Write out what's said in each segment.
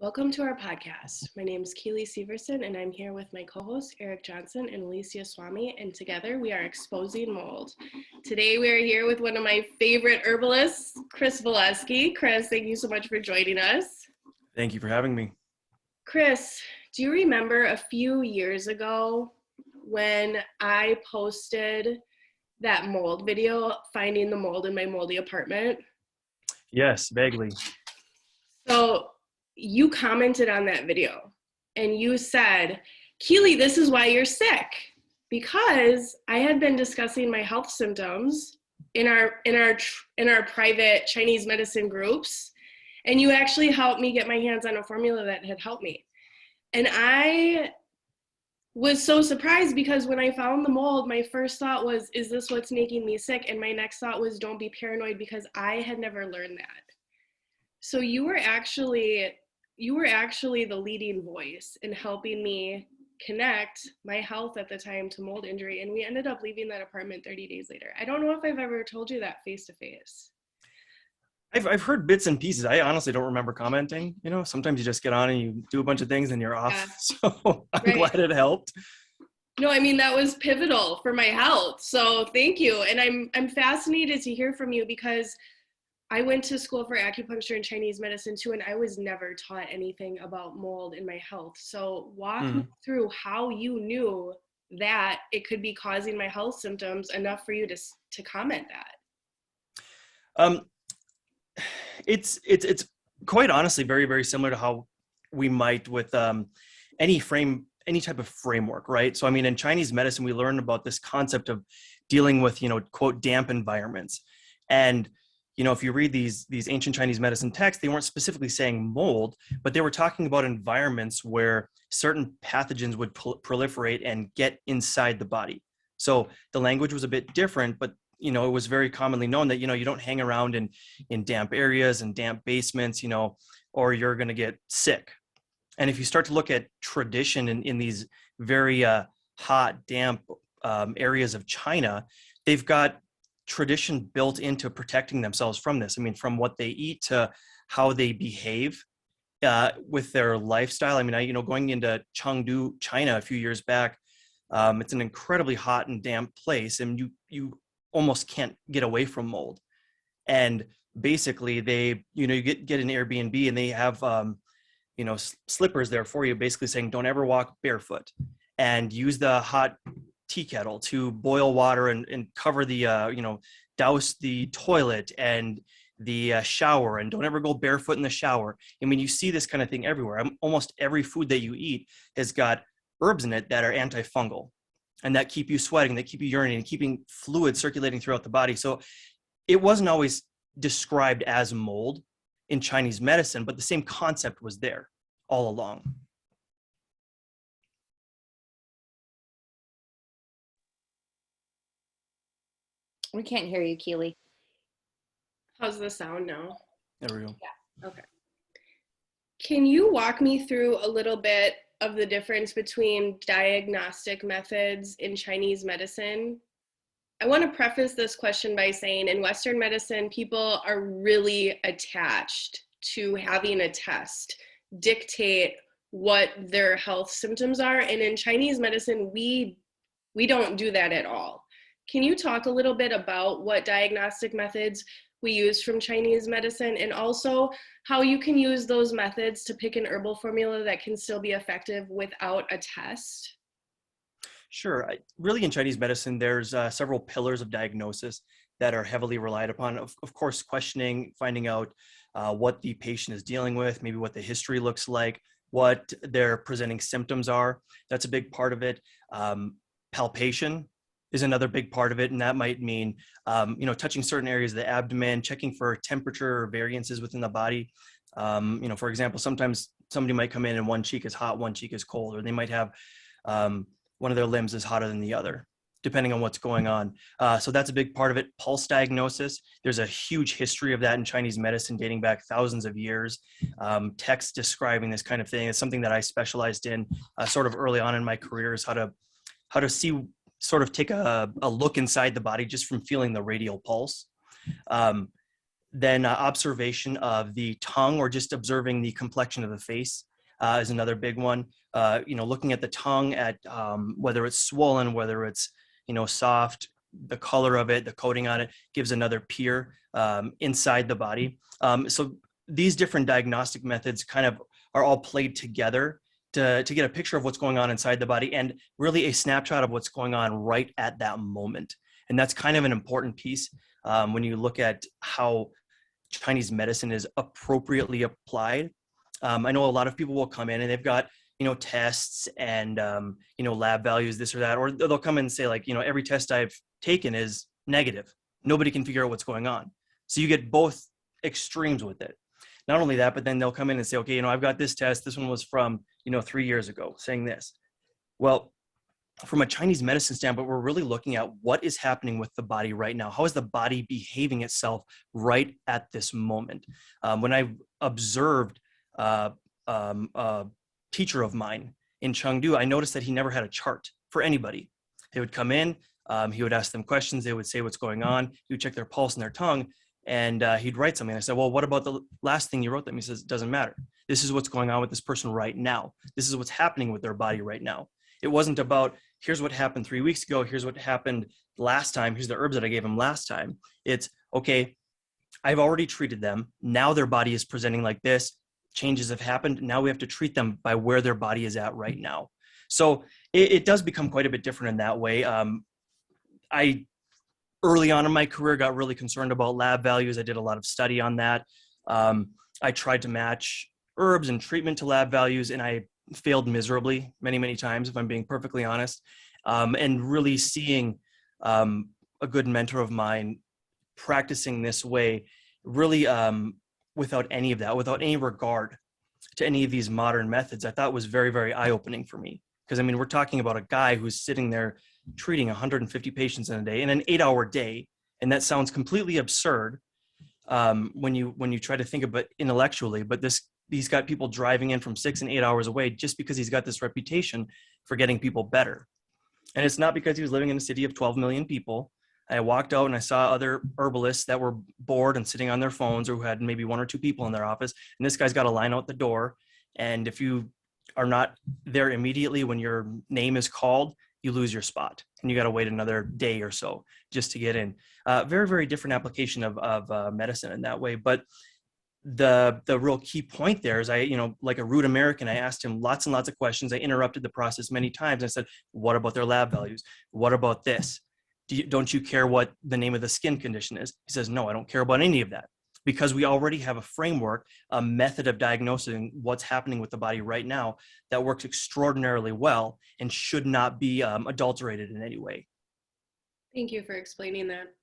Welcome to our podcast. My name is Keely Severson, and I'm here with my co-hosts Eric Johnson and Alicia Swami, and together we are exposing mold. Today we are here with one of my favorite herbalists, Chris Volesky. Chris, thank you so much for joining us. Thank you for having me. Chris, do you remember a few years ago when I posted that mold video, finding the mold in my moldy apartment? Yes, vaguely. So you commented on that video and you said, Keely, this is why you're sick. Because I had been discussing my health symptoms in our private Chinese medicine groups, and you actually helped me get my hands on a formula that had helped me. And I was so surprised because when I found the mold, my first thought was, is this what's making me sick? And my next thought was, don't be paranoid, because I had never learned that. So you were actually the leading voice in helping me connect my health at the time to mold injury. And we ended up leaving that apartment 30 days later. I don't know if I've ever told you that face to face. I've heard bits and pieces. I honestly don't remember commenting. Sometimes you just get on and you do a bunch of things and you're off. Yeah. So I'm glad it helped. No, I mean, that was pivotal for my health. So thank you. And I'm fascinated to hear from you because I went to school for acupuncture and Chinese medicine too, and I was never taught anything about mold in my health. So walk me through how you knew that it could be causing my health symptoms enough for you to comment that. It's quite honestly very, very similar to how we might with any type of framework, right? So I mean, in Chinese medicine, we learn about this concept of dealing with, quote, damp environments. And if you read these ancient Chinese medicine texts, they weren't specifically saying mold, but they were talking about environments where certain pathogens would proliferate and get inside the body. So the language was a bit different, but it was very commonly known that you don't hang around in damp areas and damp basements, or you're going to get sick. And if you start to look at tradition in these very hot, damp areas of China, they've got tradition built into protecting themselves from this. I mean, from what they eat to how they behave with their lifestyle. I mean, going into Chengdu, China a few years back, it's an incredibly hot and damp place, and you almost can't get away from mold. And basically, they you get an Airbnb, and they have slippers there for you, basically saying don't ever walk barefoot, and use the hot tea kettle to boil water and cover the douse the toilet and the shower, and don't ever go barefoot in the shower. I mean, you see this kind of thing everywhere. Almost every food that you eat has got herbs in it that are antifungal and that keep you sweating, that keep you urinating, keeping fluid circulating throughout the body. So it wasn't always described as mold in Chinese medicine, but the same concept was there all along. We can't hear you, Keely. How's the sound now? There we go. Yeah. Okay. Can you walk me through a little bit of the difference between diagnostic methods in Chinese medicine? I want to preface this question by saying in Western medicine, people are really attached to having a test dictate what their health symptoms are. And in Chinese medicine, we don't do that at all. Can you talk a little bit about what diagnostic methods we use from Chinese medicine, and also how you can use those methods to pick an herbal formula that can still be effective without a test? Sure. Really, in Chinese medicine, there's several pillars of diagnosis that are heavily relied upon. Of course, questioning, finding out what the patient is dealing with, maybe what the history looks like, what their presenting symptoms are. That's a big part of it. Palpation is another big part of it, and that might mean touching certain areas of the abdomen, checking for temperature or variances within the body. For example, sometimes somebody might come in and one cheek is hot, one cheek is cold, or they might have one of their limbs is hotter than the other, depending on what's going on. So that's a big part of it. Pulse diagnosis, there's a huge history of that in Chinese medicine dating back thousands of years. Texts describing this kind of thing is something that I specialized in sort of early on in my career, is how to see, sort of take a look inside the body just from feeling the radial pulse. Then observation of the tongue, or just observing the complexion of the face, is another big one. Looking at the tongue, at whether it's swollen, whether it's soft, the color of it, the coating on it gives another peer inside the body. So these different diagnostic methods kind of are all played together to get a picture of what's going on inside the body, and really a snapshot of what's going on right at that moment. And that's kind of an important piece when you look at how Chinese medicine is appropriately applied. I know a lot of people will come in and they've got tests and lab values, this or that, or they'll come in and say, like, every test I've taken is negative. Nobody can figure out what's going on. So you get both extremes with it. Not only that, but then they'll come in and say, okay, I've got this test. This one was from 3 years ago, saying this. Well, from a Chinese medicine standpoint, we're really looking at what is happening with the body right now. How is the body behaving itself right at this moment? When I observed a teacher of mine in Chengdu, I noticed that he never had a chart for anybody. They would come in, he would ask them questions, they would say what's going on, he would check their pulse and their tongue, and he'd write something. I said, well, what about the last thing you wrote them? He says, it doesn't matter. This is what's going on with this person right now. This is what's happening with their body right now. It wasn't about, here's what happened 3 weeks ago, here's what happened last time, here's the herbs that I gave them last time. It's, okay, I've already treated them. Now their body is presenting like this. Changes have happened. Now we have to treat them by where their body is at right now. So it does become quite a bit different in that way. I, early on in my career, got really concerned about lab values. I did a lot of study on that. I tried to match herbs and treatment to lab values, and I failed miserably many, many times, if I'm being perfectly honest. And really seeing a good mentor of mine practicing this way, really without any of that, without any regard to any of these modern methods, I thought was very, very eye-opening for me. Because, we're talking about a guy who's sitting there treating 150 patients in a day, in an 8-hour day. And that sounds completely absurd when you try to think of it intellectually, but he's got people driving in from 6 and 8 hours away just because he's got this reputation for getting people better. And it's not because he was living in a city of 12 million people. I walked out and I saw other herbalists that were bored and sitting on their phones, or who had maybe 1 or 2 people in their office. And this guy's got a line out the door. And if you are not there immediately when your name is called, you lose your spot, and you got to wait another day or so just to get in. Very, very different application of medicine in that way. But the real key point there is, like a rude American, I asked him lots and lots of questions. I interrupted the process many times. I said, what about their lab values? What about this? Don't you care what the name of the skin condition is? He says, no, I don't care about any of that, because we already have a framework, a method of diagnosing what's happening with the body right now that works extraordinarily well and should not be adulterated in any way. Thank you for explaining that.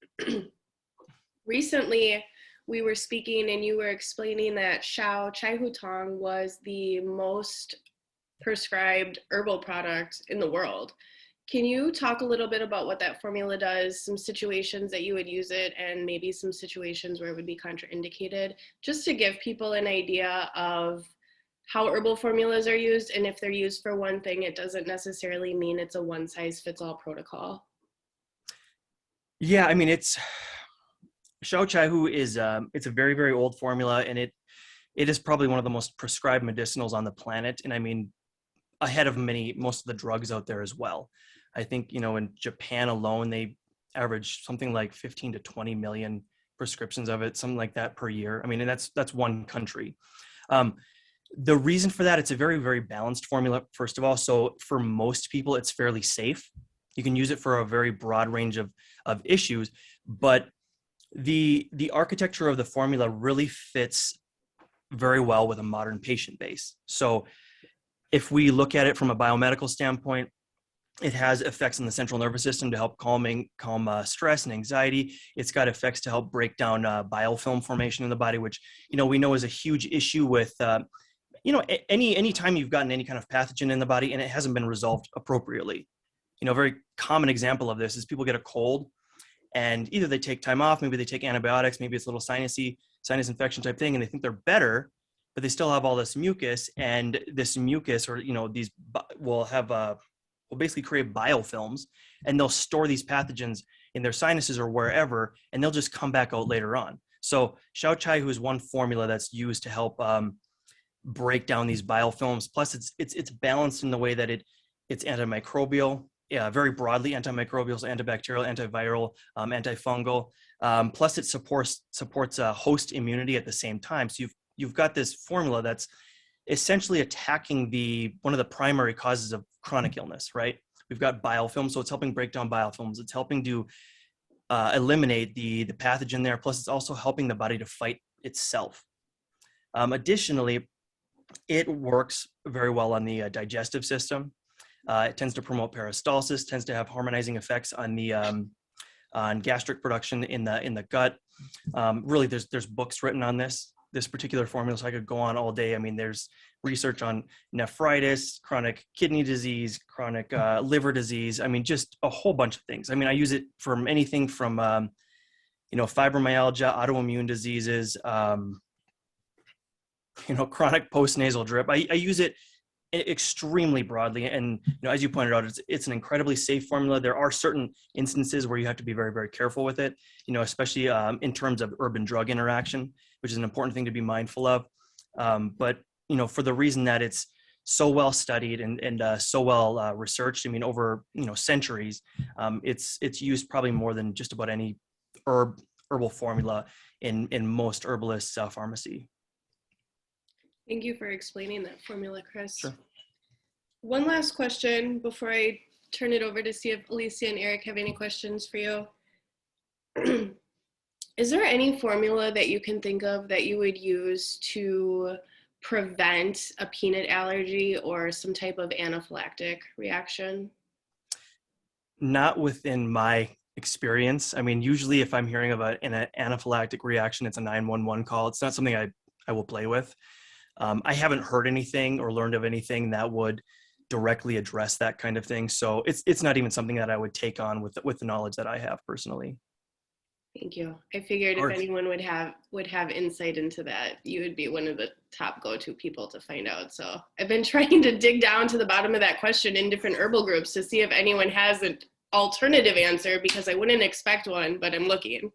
Recently, we were speaking and you were explaining that Xiaohu Tong was the most prescribed herbal product in the world. Can you talk a little bit about what that formula does, some situations that you would use it, and maybe some situations where it would be contraindicated, just to give people an idea of how herbal formulas are used, and if they're used for one thing, it doesn't necessarily mean it's a one-size-fits-all protocol. Yeah, it's Xiaohu is it's a very, very old formula, and it is probably one of the most prescribed medicinals on the planet, and ahead of most of the drugs out there as well. I think, in Japan alone, they average something like 15 to 20 million prescriptions of it, something like that per year. And that's one country. The reason for that, it's a very, very balanced formula, first of all. So for most people, it's fairly safe. You can use it for a very broad range of issues, but the architecture of the formula really fits very well with a modern patient base. So if we look at it from a biomedical standpoint, it has effects on the central nervous system to help calm stress and anxiety. It's got effects to help break down biofilm formation in the body, which we know is a huge issue with any time you've gotten any kind of pathogen in the body and it hasn't been resolved appropriately. A very common example of this is people get a cold and either they take time off, maybe they take antibiotics, maybe it's a little sinus infection type thing, and they think they're better, but they still have all this mucus, and this mucus, or these will basically create biofilms, and they'll store these pathogens in their sinuses or wherever, and they'll just come back out later on. So Xiaohu Hu is one formula that's used to help break down these biofilms. Plus, it's balanced in the way that it's antimicrobial, very broadly antimicrobial, so antibacterial, antiviral, antifungal. Plus, it supports host immunity at the same time. So you've got this formula that's essentially attacking one of the primary causes of chronic illness, right? We've got biofilms, so it's helping break down biofilms. It's helping to eliminate the pathogen there. Plus, it's also helping the body to fight itself. Additionally, it works very well on the digestive system. It tends to promote peristalsis, tends to have harmonizing effects on the on gastric production in the gut. Really, there's books written on this particular formula, so I could go on all day. I mean, there's research on nephritis, chronic kidney disease, chronic liver disease. I mean, just a whole bunch of things. I mean, I use it from anything from fibromyalgia, autoimmune diseases, chronic postnasal drip. I use it extremely broadly, and as you pointed out, it's an incredibly safe formula. There are certain instances where you have to be very, very careful with it, especially in terms of herb and drug interaction, which is an important thing to be mindful of. But for the reason that it's so well studied and so well researched, I mean, over centuries, it's used probably more than just about any herbal formula in most herbalists' pharmacy. Thank you for explaining that formula, Chris. Sure. One last question before I turn it over to see if Alicia and Eric have any questions for you. Is there any formula that you can think of that you would use to prevent a peanut allergy or some type of anaphylactic reaction? Not within my experience. I mean, usually if I'm hearing of an anaphylactic reaction, it's a 911 call. It's not something I will play with. I haven't heard anything or learned of anything that would directly address that kind of thing. So it's not even something that I would take on with the knowledge that I have personally. Thank you. I figured if anyone would have insight into that, you would be one of the top go-to people to find out. So I've been trying to dig down to the bottom of that question in different herbal groups to see if anyone has an alternative answer, because I wouldn't expect one, but I'm looking.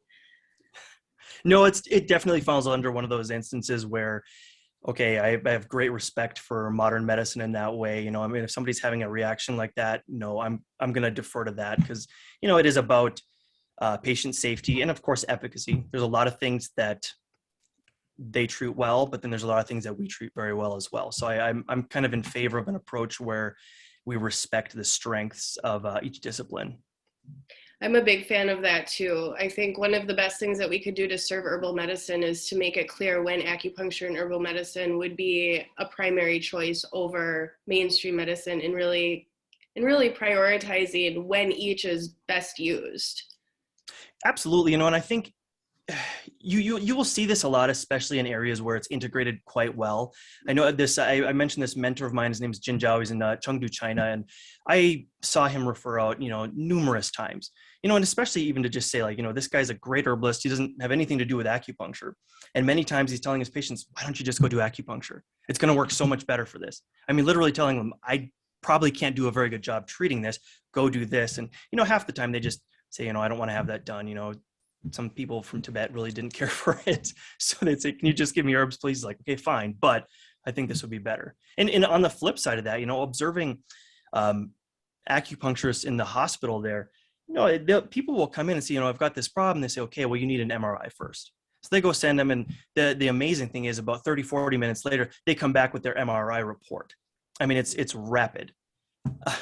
No, it definitely falls under one of those instances where, okay, I have great respect for modern medicine in that way. I mean, if somebody's having a reaction like that, no, I'm going to defer to that because, it is about patient safety and of course efficacy. There's a lot of things that they treat well, but then there's a lot of things that we treat very well as well. So I'm kind of in favor of an approach where we respect the strengths of each discipline. I'm a big fan of that too. I think one of the best things that we could do to serve herbal medicine is to make it clear when acupuncture and herbal medicine would be a primary choice over mainstream medicine, and really prioritizing when each is best used. Absolutely. And I think you will see this a lot, especially in areas where it's integrated quite well. I know this, I mentioned this mentor of mine, his name is Jin Zhao, he's in Chengdu, China. And I saw him refer out, numerous times, and especially even to just say this guy's a great herbalist. He doesn't have anything to do with acupuncture. And many times he's telling his patients, why don't you just go do acupuncture? It's going to work so much better for this. I mean, literally telling them, I probably can't do a very good job treating this. Go do this. And, half the time they just say, I don't want to have that done. Some people from Tibet really didn't care for it. So they'd say, can you just give me herbs, please? He's like, okay, fine. But I think this would be better. And on the flip side of that, observing acupuncturists in the hospital there, people will come in and say, I've got this problem. They say, okay, well, you need an MRI first. So they go send them. And the amazing thing is about 30, 40 minutes later, they come back with their MRI report. I mean, it's rapid.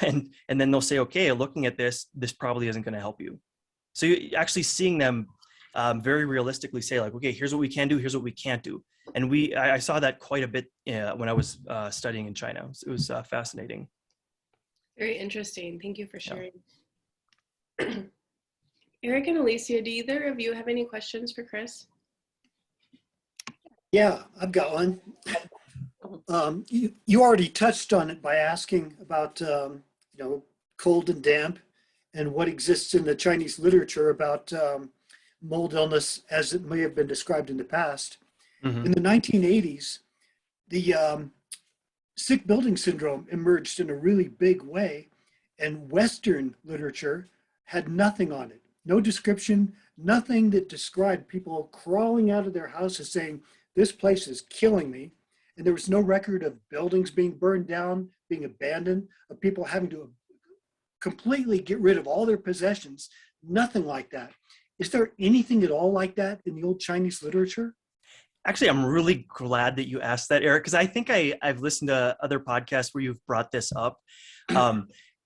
And then they'll say, okay, looking at this probably isn't going to help you. So you're actually seeing them very realistically say okay, here's what we can do, here's what we can't do. And I saw that quite a bit when I was studying in China. It was fascinating. Very interesting. Thank you for sharing. Yeah. Eric and Alicia, do either of you have any questions for Chris? Yeah, I've got one. You already touched on it by asking about cold and damp and what exists in the Chinese literature about mold illness as it may have been described in the past. Mm-hmm. In the 1980s, the sick building syndrome emerged in a really big way, and Western literature had nothing on it. no description, nothing that described people crawling out of their houses saying, this place is killing me. And there was no record of buildings being burned down, being abandoned, of people having to completely get rid of all their possessions, nothing like that. Is there anything at all like that in the old Chinese literature? Actually, I'm really glad that you asked that, Eric, because I think I've listened to other podcasts where you've brought this up.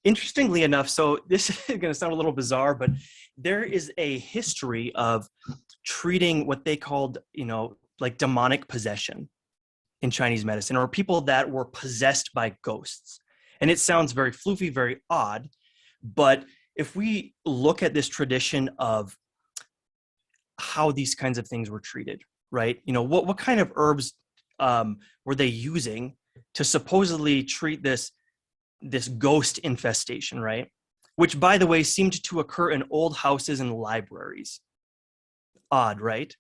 Interestingly enough, so this is going to sound a little bizarre, but there is a history of treating what they called, like demonic possession in Chinese medicine, or people that were possessed by ghosts. And it sounds very floofy, very odd, but if we look at this tradition of how these kinds of things were treated, right? What kind of herbs were they using to supposedly treat this ghost infestation, right? Which, by the way, seemed to occur in old houses and libraries. Odd, right?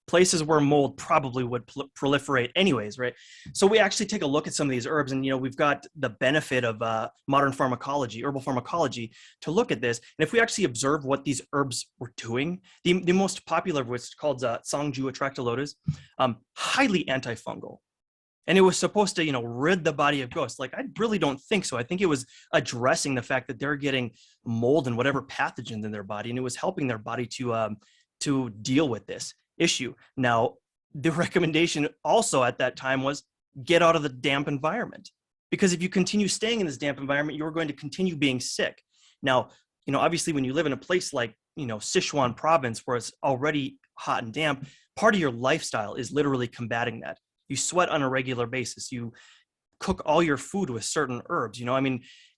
Places where mold probably would proliferate anyways, right? So we actually take a look at some of these herbs, and we've got the benefit of modern pharmacology, herbal pharmacology, to look at this. And if we actually observe what these herbs were doing, the most popular of which is called Sangju atractylodes, highly antifungal. And it was supposed to, rid the body of ghosts. Like, I really don't think so. I think it was addressing the fact that they're getting mold and whatever pathogens in their body, and it was helping their body to deal with this issue. Now, the recommendation also at that time was get out of the damp environment, because if you continue staying in this damp environment, you're going to continue being sick. Now, obviously, when you live in a place like, Sichuan province, where it's already hot and damp, part of your lifestyle is literally combating that. You sweat on a regular basis. You cook all your food with certain herbs.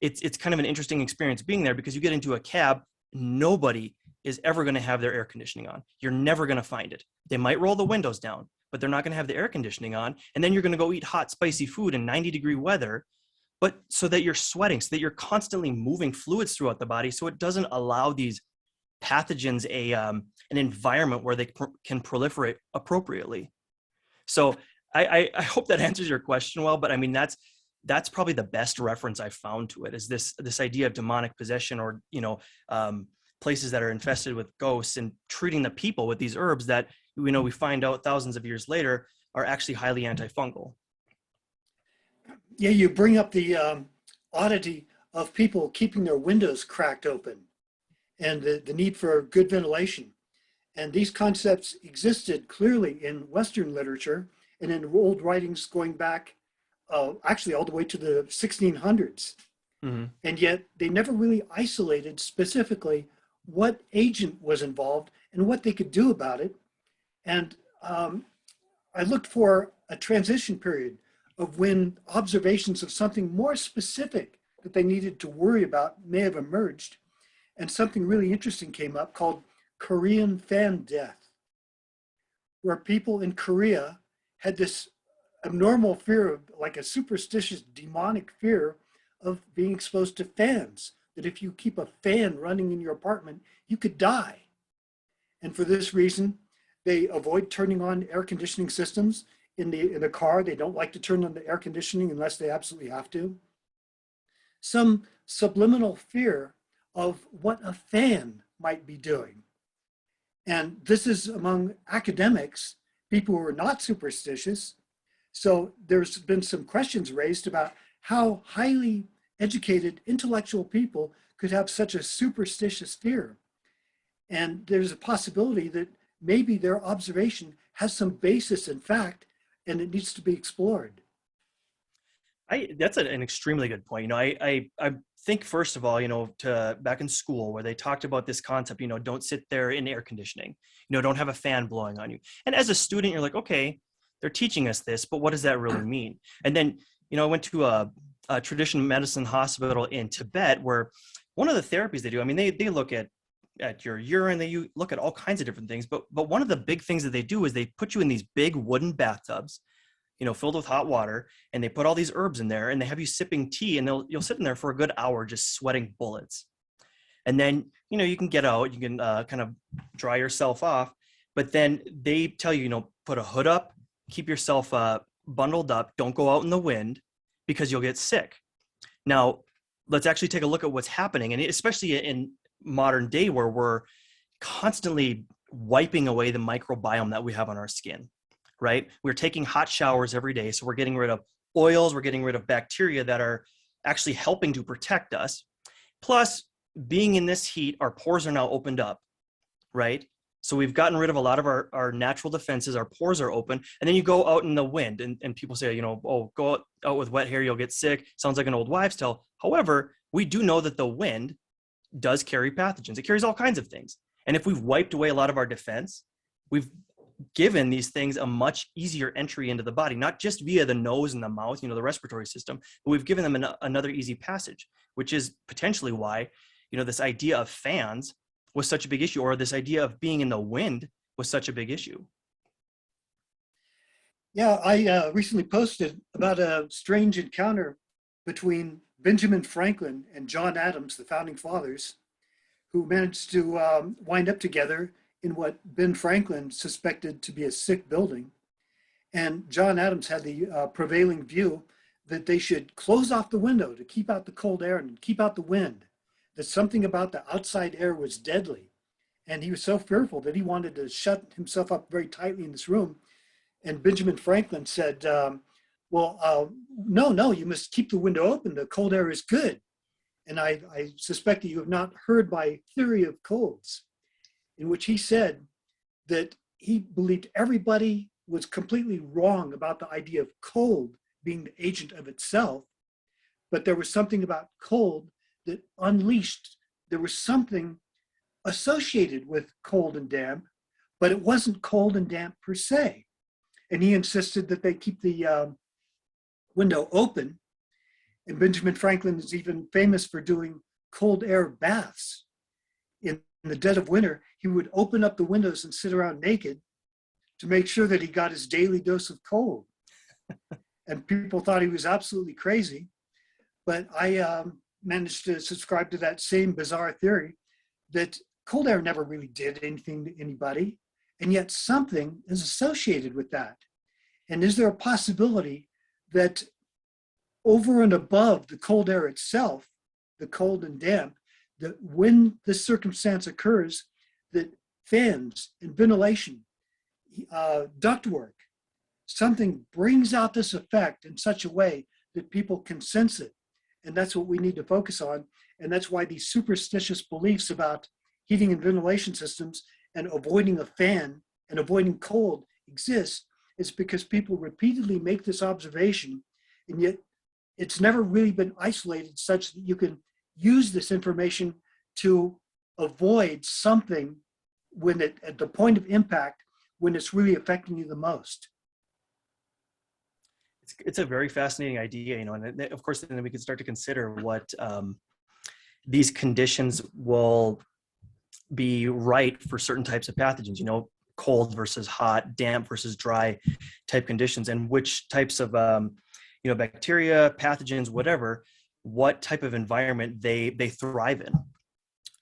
It's kind of an interesting experience being there, because you get into a cab, nobody is ever going to have their air conditioning on. You're never going to find it. They might roll the windows down, but they're not going to have the air conditioning on. And then you're going to go eat hot, spicy food in 90-degree weather, but so that you're sweating, so that you're constantly moving fluids throughout the body, so it doesn't allow these pathogens an environment where they can proliferate appropriately. So I hope that answers your question well, but that's probably the best reference I found to it, is this idea of demonic possession, or places that are infested with ghosts, and treating the people with these herbs that we find out thousands of years later are actually highly antifungal. Yeah, you bring up the oddity of people keeping their windows cracked open, and the need for good ventilation. And these concepts existed clearly in Western literature and in old writings going back actually all the way to the 1600s. Mm-hmm. And yet they never really isolated specifically what agent was involved and what they could do about it. And I looked for a transition period of when observations of something more specific that they needed to worry about may have emerged. And something really interesting came up called Korean fan death, where people in Korea had this abnormal fear of, like a superstitious demonic fear of being exposed to fans, that if you keep a fan running in your apartment, you could die. And for this reason, they avoid turning on air conditioning systems in the car. They don't like to turn on the air conditioning unless they absolutely have to. Some subliminal fear of what a fan might be doing. And this is among academics, people who are not superstitious. So there's been some questions raised about how highly educated intellectual people could have such a superstitious fear. And there's a possibility that maybe their observation has some basis in fact, and it needs to be explored. That's an extremely good point. I think, first of all, to back in school where they talked about this concept, don't sit there in air conditioning, don't have a fan blowing on you. And as a student, you're like, okay, they're teaching us this, but what does that really mean? And then, I went to a traditional medicine hospital in Tibet, where one of the therapies they do, they look at your urine, they look at all kinds of different things, but one of the big things that they do is they put you in these big wooden bathtubs, filled with hot water, and they put all these herbs in there, and they have you sipping tea, and you'll sit in there for a good hour just sweating bullets. And then, you can get out, you can kind of dry yourself off, but then they tell you, put a hood up, keep yourself bundled up, don't go out in the wind because you'll get sick. Now, let's actually take a look at what's happening, and especially in modern day where we're constantly wiping away the microbiome that we have on our skin, right? We're taking hot showers every day. So we're getting rid of oils, we're getting rid of bacteria that are actually helping to protect us. Plus, being in this heat, our pores are now opened up, right? So we've gotten rid of a lot of our natural defenses, our pores are open. And then you go out in the wind and people say, you know, oh, go out with wet hair, you'll get sick. Sounds like an old wives' tale. However, we do know that the wind does carry pathogens. It carries all kinds of things. And if we've wiped away a lot of our defense, we've given these things a much easier entry into the body, not just via the nose and the mouth, you know, the respiratory system, but we've given them another easy passage, which is potentially why, you know, this idea of fans was such a big issue, or this idea of being in the wind was such a big issue. Yeah, I recently posted about a strange encounter between Benjamin Franklin and John Adams, the founding fathers, who managed to wind up together in what Ben Franklin suspected to be a sick building. And John Adams had the prevailing view that they should close off the window to keep out the cold air and keep out the wind, that something about the outside air was deadly. And he was so fearful that he wanted to shut himself up very tightly in this room. And Benjamin Franklin said, no, you must keep the window open. The cold air is good. And I suspect that you have not heard my theory of colds, in which he said that he believed everybody was completely wrong about the idea of cold being the agent of itself, but there was something about cold that unleashed, there was something associated with cold and damp, but it wasn't cold and damp per se. And he insisted that they keep the window open. And Benjamin Franklin is even famous for doing cold air baths. In the dead of winter, he would open up the windows and sit around naked to make sure that he got his daily dose of cold. And people thought he was absolutely crazy. But I managed to subscribe to that same bizarre theory that cold air never really did anything to anybody. And yet something is associated with that. And is there a possibility that over and above the cold air itself, the cold and damp, that when this circumstance occurs, that fans and ventilation, ductwork, something brings out this effect in such a way that people can sense it. And that's what we need to focus on. And that's why these superstitious beliefs about heating and ventilation systems and avoiding a fan and avoiding cold exist. It's because people repeatedly make this observation, and yet it's never really been isolated such that you can use this information to avoid something when at the point of impact, when it's really affecting you the most. It's a very fascinating idea, you know, and of course, then we can start to consider what these conditions will be right for certain types of pathogens, you know, cold versus hot, damp versus dry type conditions, and which types of, you know, bacteria, pathogens, whatever, what type of environment they thrive in.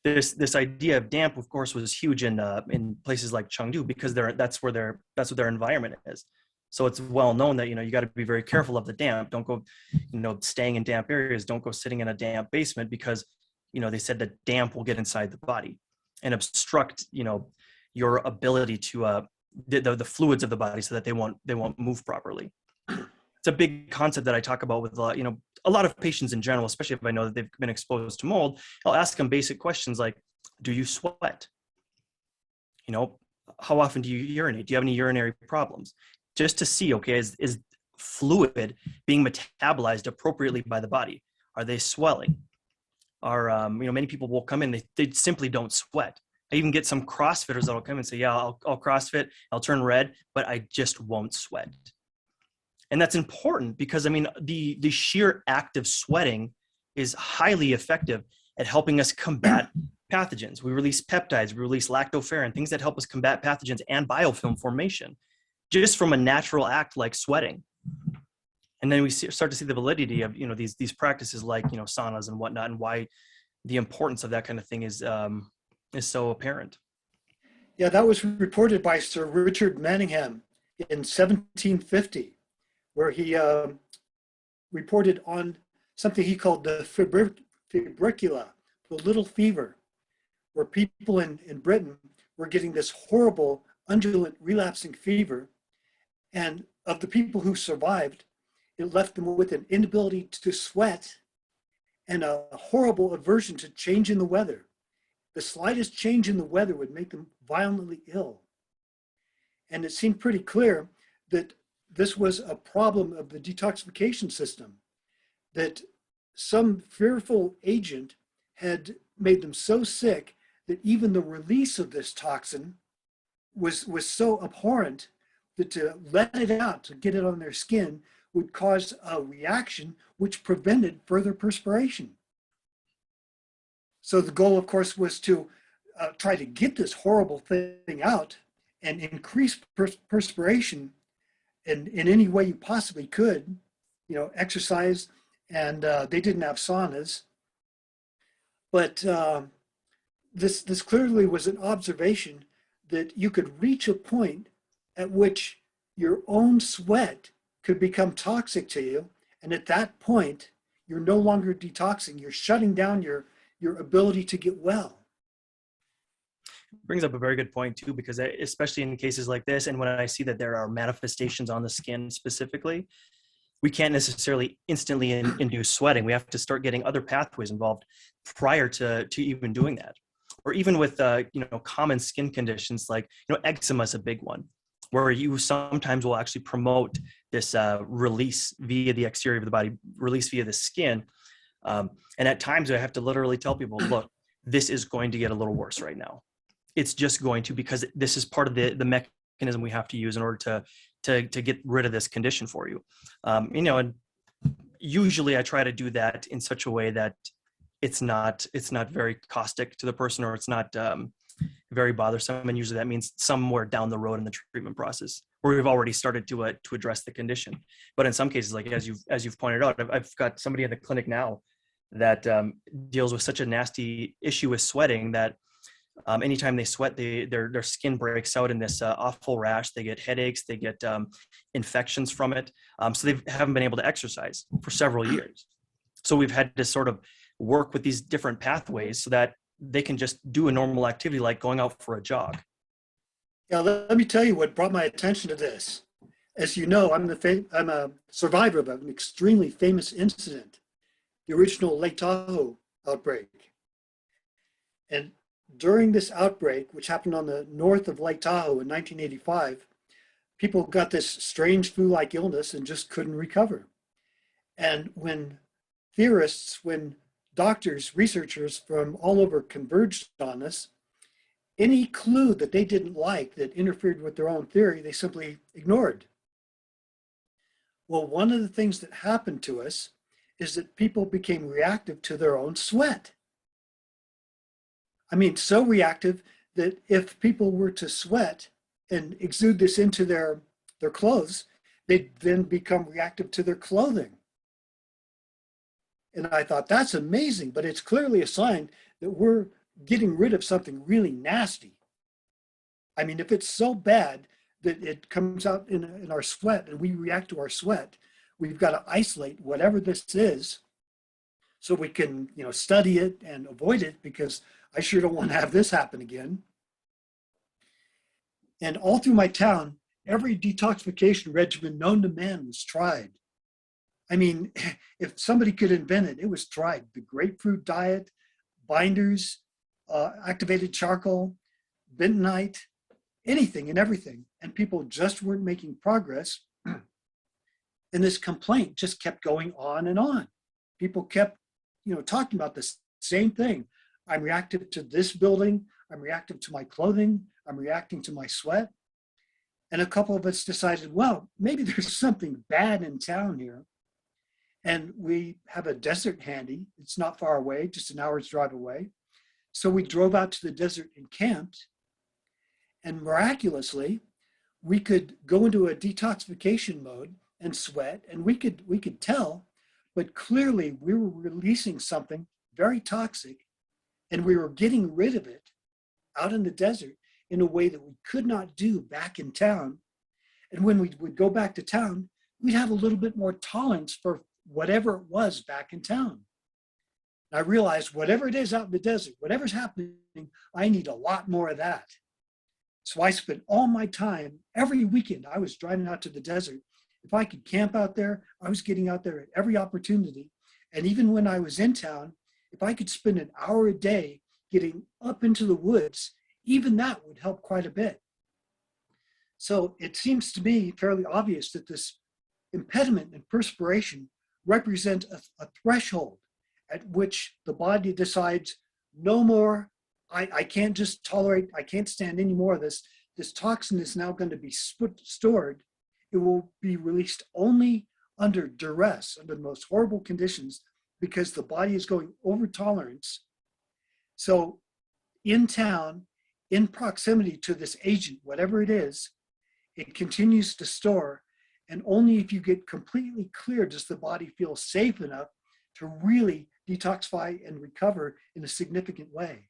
This idea of damp, of course, was huge in places like Chengdu because that's what their environment is. So it's well known that, you know, you got to be very careful of the damp. Don't go, you know, staying in damp areas. Don't go sitting in a damp basement because, you know, they said that damp will get inside the body and obstruct, you know, your ability to the fluids of the body so that they won't move properly. It's a big concept that I talk about with you know, a lot of patients in general, especially if I know that they've been exposed to mold. I'll ask them basic questions like, do you sweat? You know, how often do you urinate? Do you have any urinary problems? Just to see, okay, is fluid being metabolized appropriately by the body? Are they swelling? Are, you know, many people will come in, they simply don't sweat. I even get some CrossFitters that'll come and say, yeah, I'll CrossFit, I'll turn red, but I just won't sweat. And that's important because, I mean, the sheer act of sweating is highly effective at helping us combat pathogens. We release peptides, we release lactoferrin, things that help us combat pathogens and biofilm formation, just from a natural act like sweating. And then we start to see the validity of, you know, these practices like, you know, saunas and whatnot, and why the importance of that kind of thing is so apparent. Yeah, that was reported by Sir Richard Manningham in 1750, where he reported on something he called the fibricula, the little fever, where people in Britain were getting this horrible undulant relapsing fever. And of the people who survived, it left them with an inability to sweat and a horrible aversion to change in the weather. The slightest change in the weather would make them violently ill. And it seemed pretty clear that this was a problem of the detoxification system, that some fearful agent had made them so sick that even the release of this toxin was so abhorrent that to let it out, to get it on their skin, would cause a reaction which prevented further perspiration. So the goal, of course, was to try to get this horrible thing out and increase perspiration in any way you possibly could, exercise, and they didn't have saunas. But this clearly was an observation that you could reach a point at which your own sweat could become toxic to you. And at that point, you're no longer detoxing, you're shutting down your ability to get well. Brings up a very good point too, because especially in cases like this, and when I see that there are manifestations on the skin specifically, we can't necessarily instantly induce sweating. We have to start getting other pathways involved prior to even doing that. Or even with common skin conditions like eczema is a big one, where you sometimes will actually promote this release via the exterior of the body, release via the skin. And at times I have to literally tell people, look, this is going to get a little worse right now. It's just going to, because this is part of the mechanism we have to use in order to get rid of this condition for you. And usually I try to do that in such a way that it's not very caustic to the person, or it's not very bothersome. And usually that means somewhere down the road in the treatment process where we've already started to address the condition. But in some cases, like as you've pointed out, I've got somebody in the clinic now that deals with such a nasty issue with sweating that anytime they sweat, their skin breaks out in this awful rash. They get headaches, they get infections from it. So they haven't been able to exercise for several years. So we've had to sort of work with these different pathways so that they can just do a normal activity like going out for a jog. Yeah, let me tell you what brought my attention to this. As you know, I'm a survivor of an extremely famous incident, the original Lake Tahoe outbreak. And during this outbreak, which happened on the north of Lake Tahoe in 1985, people got this strange flu-like illness and just couldn't recover. And when doctors, researchers from all over converged on this, any clue that they didn't like that interfered with their own theory, they simply ignored. Well, one of the things that happened to us is that people became reactive to their own sweat. I mean, so reactive that if people were to sweat and exude this into their clothes, they'd then become reactive to their clothing. And I thought, that's amazing, but it's clearly a sign that we're getting rid of something really nasty. I mean, if it's so bad that it comes out in our sweat and we react to our sweat, we've got to isolate whatever this is so we can, study it and avoid it, because I sure don't want to have this happen again. And all through my town, every detoxification regimen known to man was tried. I mean, if somebody could invent it, it was tried. The grapefruit diet, binders, activated charcoal, bentonite, anything and everything. And people just weren't making progress. And this complaint just kept going on and on. People kept, talking about the same thing. I'm reactive to this building. I'm reactive to my clothing. I'm reacting to my sweat. And a couple of us decided, well, maybe there's something bad in town here. And we have a desert handy. It's not far away, just an hour's drive away. So we drove out to the desert and camped. And miraculously, we could go into a detoxification mode and sweat, and we could tell, but clearly we were releasing something very toxic, and we were getting rid of it out in the desert in a way that we could not do back in town. And when we would go back to town, we'd have a little bit more tolerance for whatever it was back in town. And I realized whatever it is out in the desert, whatever's happening, I need a lot more of that. So I spent all my time, every weekend, I was driving out to the desert. If I could camp out there, I was getting out there at every opportunity. And even when I was in town, if I could spend an hour a day getting up into the woods, even that would help quite a bit. So it seems to me fairly obvious that this impediment and perspiration represent a threshold at which the body decides no more. I can't just tolerate, I can't stand any more of this. This toxin is now going to be stored. It will be released only under duress, under the most horrible conditions, because the body is going over tolerance. So in town, in proximity to this agent, whatever it is, it continues to store. And only if you get completely clear does the body feel safe enough to really detoxify and recover in a significant way.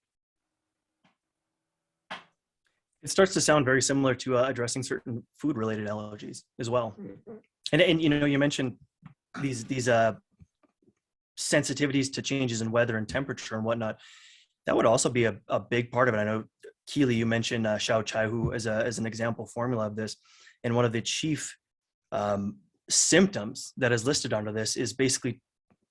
It starts to sound very similar to addressing certain food-related allergies as well. And you know, you mentioned these sensitivities to changes in weather and temperature and whatnot. That would also be a big part of it. I know, Keely, you mentioned Xiaohu as an example formula of this. And one of the chief symptoms that is listed under this is basically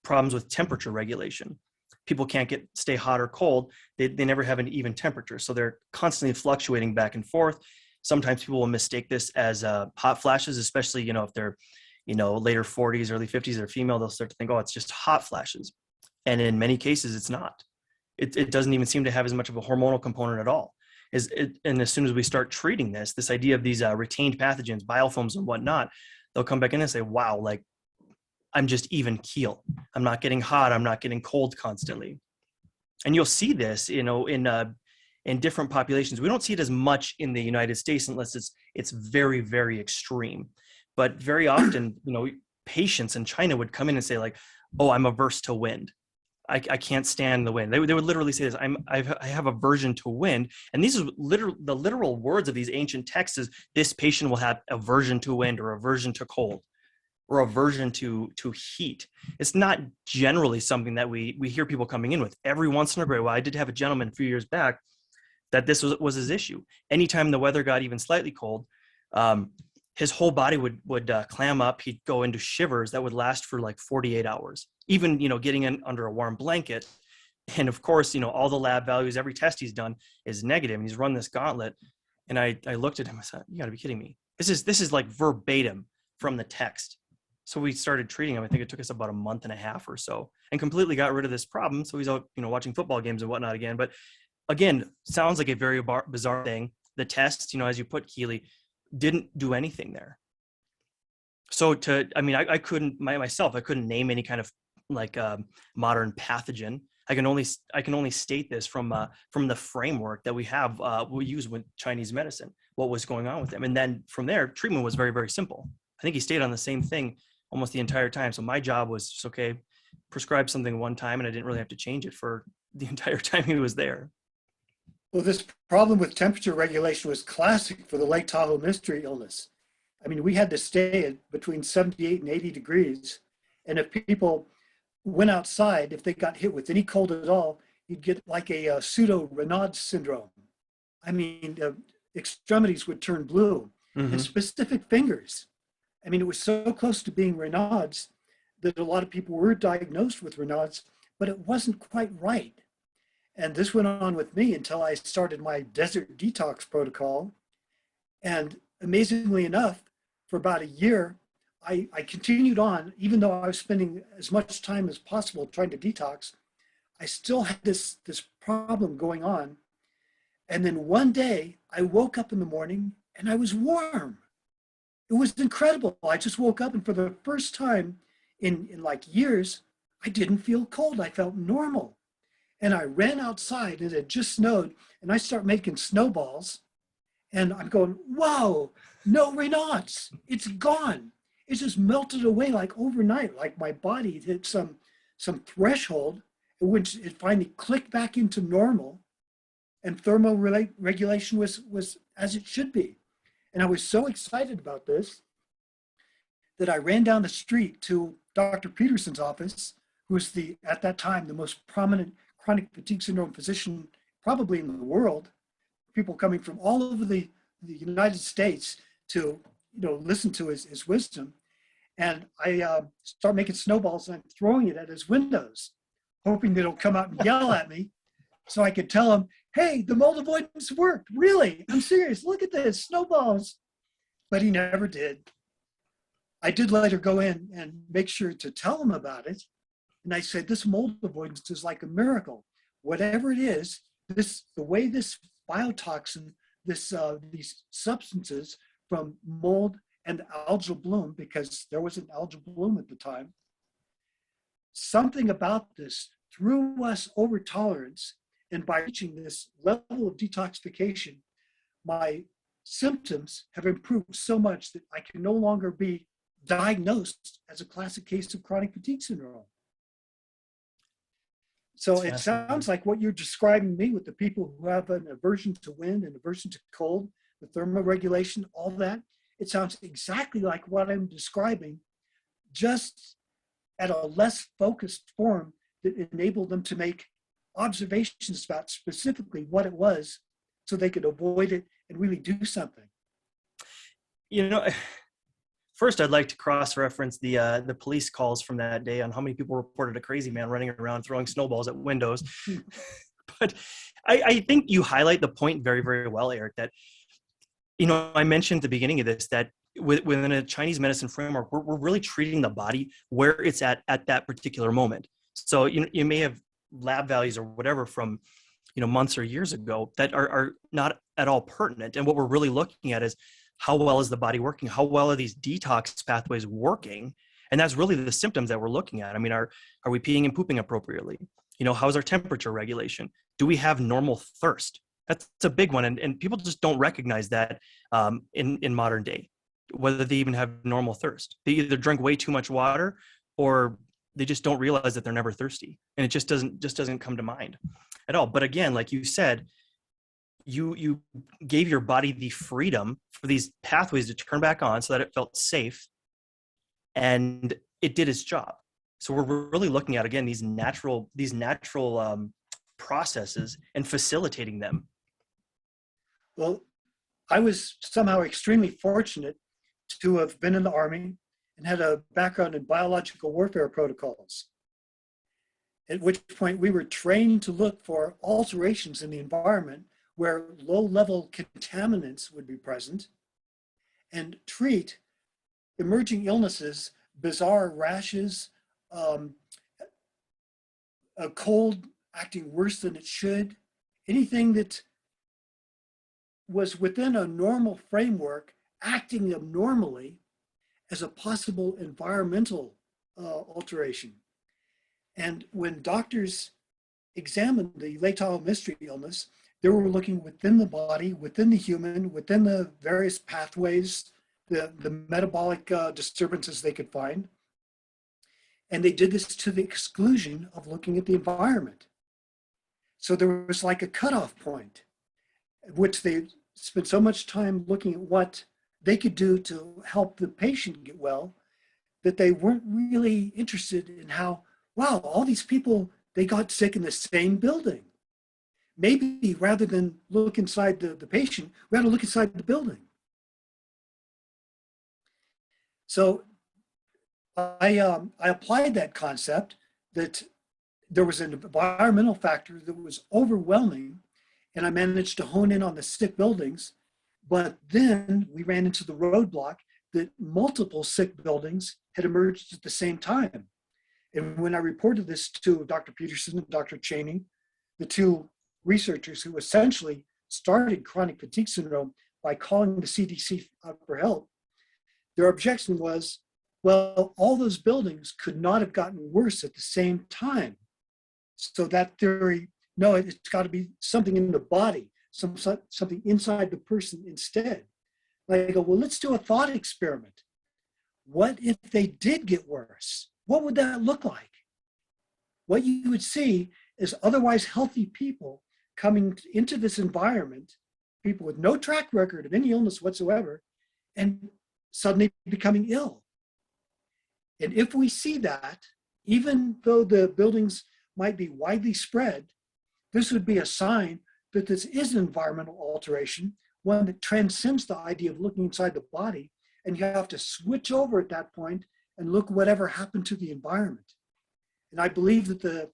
problems with temperature regulation. People can't stay hot or cold. They never have an even temperature. So they're constantly fluctuating back and forth. Sometimes people will mistake this as hot flashes, especially, you know, if they're, you know, later 40s, early 50s, they're female, they'll start to think, oh, it's just hot flashes. And in many cases, it's not. It doesn't even seem to have as much of a hormonal component at all. And as soon as we start treating this idea of these retained pathogens, biofilms and whatnot, they'll come back in and say, wow, like, I'm just even keel. I'm not getting hot. I'm not getting cold constantly. And you'll see this, you know, in different populations. We don't see it as much in the United States unless it's very, very extreme. But very often, you know, patients in China would come in and say like, oh, I'm averse to wind. I can't stand the wind. They would literally say this, I have aversion to wind. And these are the literal words of these ancient texts is this patient will have aversion to wind or aversion to cold or aversion to heat. It's not generally something that we hear people coming in with. Every once in a great while, I did have a gentleman a few years back that this was his issue. Anytime the weather got even slightly cold, his whole body would clam up. He'd go into shivers that would last for like 48 hours, even, you know, getting in under a warm blanket. And of course, you know, all the lab values, every test he's done is negative, and he's run this gauntlet. And I looked at him, I said, you gotta be kidding me. This is like verbatim from the text. So we started treating him. I think it took us about a month and a half or so, and completely got rid of this problem. So he's out, you know, watching football games and whatnot again. But again, sounds like a very bizarre thing. The test, you know, as you put, Keely, didn't do anything there. So I couldn't myself, I couldn't name any kind of like modern pathogen. I can only state this from the framework that we use with Chinese medicine, what was going on with them. And then from there, treatment was very, very simple. I think he stayed on the same thing almost the entire time. So my job was just, okay, prescribe something one time, and I didn't really have to change it for the entire time he was there. Well, this problem with temperature regulation was classic for the Lake Tahoe mystery illness. I mean, we had to stay at between 78 and 80 degrees. And if people went outside, if they got hit with any cold at all, you'd get like a pseudo Raynaud's syndrome. I mean, extremities would turn blue, and specific fingers. I mean, it was so close to being Raynaud's that a lot of people were diagnosed with Raynaud's, but it wasn't quite right. And this went on with me until I started my desert detox protocol. And amazingly enough, for about a year, I continued on, even though I was spending as much time as possible trying to detox, I still had this problem going on. And then one day I woke up in the morning and I was warm. It was incredible. I just woke up, and for the first time in like years, I didn't feel cold. I felt normal. And I ran outside, and it had just snowed, and I start making snowballs. And I'm going, whoa, no Raynaud's. It's gone. It just melted away like overnight, like my body hit some threshold in which it finally clicked back into normal, and thermal regulation was as it should be. And I was so excited about this that I ran down the street to Dr. Peterson's office, who was at that time, the most prominent chronic fatigue syndrome physician probably in the world, people coming from all over the United States to, listen to his wisdom. And I start making snowballs and I'm throwing it at his windows, hoping that he'll come out and yell at me so I could tell him, hey, the mold avoidance worked. Really, I'm serious. Look at this, snowballs. But he never did. I did later go in and make sure to tell him about it. And I said, this mold avoidance is like a miracle. Whatever it is, the way this biotoxin, these substances from mold and algal bloom, because there was an algal bloom at the time, something about this threw us over tolerance. And by reaching this level of detoxification, my symptoms have improved so much that I can no longer be diagnosed as a classic case of chronic fatigue syndrome. So it sounds like what you're describing me with the people who have an aversion to wind and aversion to cold, the thermoregulation, all that, it sounds exactly like what I'm describing, just at a less focused form that enabled them to make observations about specifically what it was so they could avoid it and really do something. First, I'd like to cross-reference the police calls from that day on how many people reported a crazy man running around throwing snowballs at windows. But I think you highlight the point very, very well, Eric, that, I mentioned at the beginning of this that within a Chinese medicine framework, we're really treating the body where it's at that particular moment. So you may have lab values or whatever from months or years ago that are not at all pertinent. And what we're really looking at is how well is the body working? How well are these detox pathways working? And that's really the symptoms that we're looking at. I mean, are we peeing and pooping appropriately? How's our temperature regulation? Do we have normal thirst? That's a big one. And people just don't recognize that in modern day, whether they even have normal thirst. They either drink way too much water or they just don't realize that they're never thirsty. And it just doesn't come to mind at all. But again, like you said, you gave your body the freedom for these pathways to turn back on so that it felt safe, and it did its job. So we're really looking at, again, these natural processes and facilitating them. Well, I was somehow extremely fortunate to have been in the Army and had a background in biological warfare protocols, at which point we were trained to look for alterations in the environment where low-level contaminants would be present and treat emerging illnesses, bizarre rashes, a cold acting worse than it should, anything that was within a normal framework acting abnormally as a possible environmental alteration. And when doctors examined the Leigh-Tao mystery illness, they were looking within the body, within the human, within the various pathways, the metabolic disturbances they could find. And they did this to the exclusion of looking at the environment. So there was like a cutoff point at which they spent so much time looking at what they could do to help the patient get well that they weren't really interested in how, wow, all these people, they got sick in the same building. Maybe rather than look inside the patient, we had to look inside the building. So I applied that concept that there was an environmental factor that was overwhelming, and I managed to hone in on the sick buildings. But then we ran into the roadblock that multiple sick buildings had emerged at the same time. And when I reported this to Dr. Peterson and Dr. Cheney, the two researchers who essentially started chronic fatigue syndrome by calling the CDC out for help, their objection was, well, all those buildings could not have gotten worse at the same time. So that theory, no, it's got to be something in the body, something inside the person instead. I go, well, let's do a thought experiment. What if they did get worse? What would that look like? What you would see is otherwise healthy people coming into this environment, people with no track record of any illness whatsoever, and suddenly becoming ill. And if we see that, even though the buildings might be widely spread, this would be a sign that this is an environmental alteration, one that transcends the idea of looking inside the body, and you have to switch over at that point and look whatever happened to the environment. And I believe that the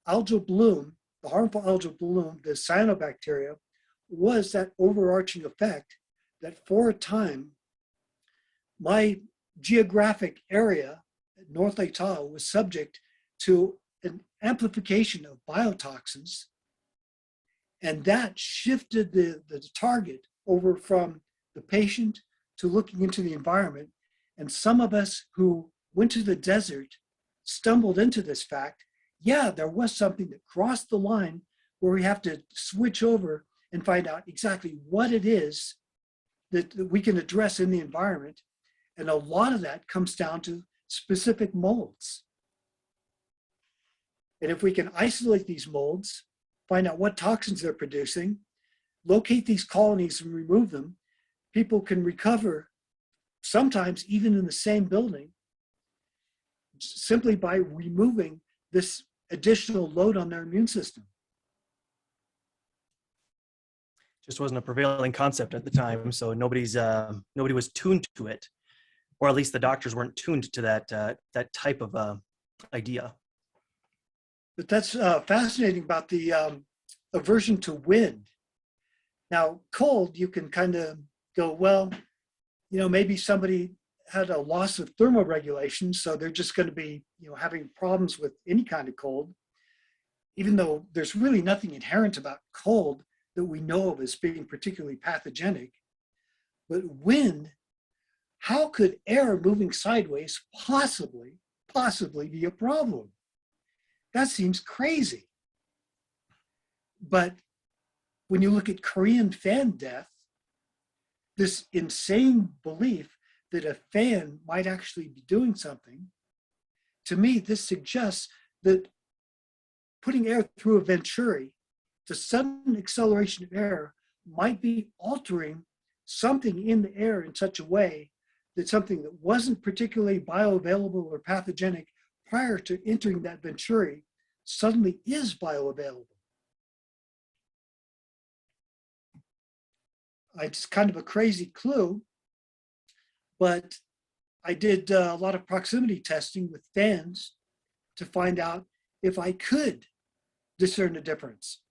algal bloom, the harmful algal bloom, the cyanobacteria, was that overarching effect that for a time, my geographic area at North Lake Tahoe was subject to an amplification of biotoxins. And that shifted the target over from the patient to looking into the environment. And some of us who went to the desert stumbled into this fact. Yeah, there was something that crossed the line where we have to switch over and find out exactly what it is that we can address in the environment. And a lot of that comes down to specific molds. And if we can isolate these molds, find out what toxins they're producing, locate these colonies and remove them, people can recover, sometimes even in the same building, simply by removing this additional load on their immune system. Just wasn't a prevailing concept at the time, so nobody was tuned to it, or at least the doctors weren't tuned to that type of idea. But that's fascinating about the aversion to wind. Now, cold, you can kind of go, well, maybe somebody had a loss of thermoregulation, so they're just going to be, having problems with any kind of cold, even though there's really nothing inherent about cold that we know of as being particularly pathogenic. But wind, how could air moving sideways possibly be a problem? That seems crazy. But when you look at Korean fan death, this insane belief that a fan might actually be doing something, to me, this suggests that putting air through a venturi, the sudden acceleration of air might be altering something in the air in such a way that something that wasn't particularly bioavailable or pathogenic prior to entering that venturi suddenly is bioavailable. It's kind of a crazy clue, but I did a lot of proximity testing with fans to find out if I could discern a difference.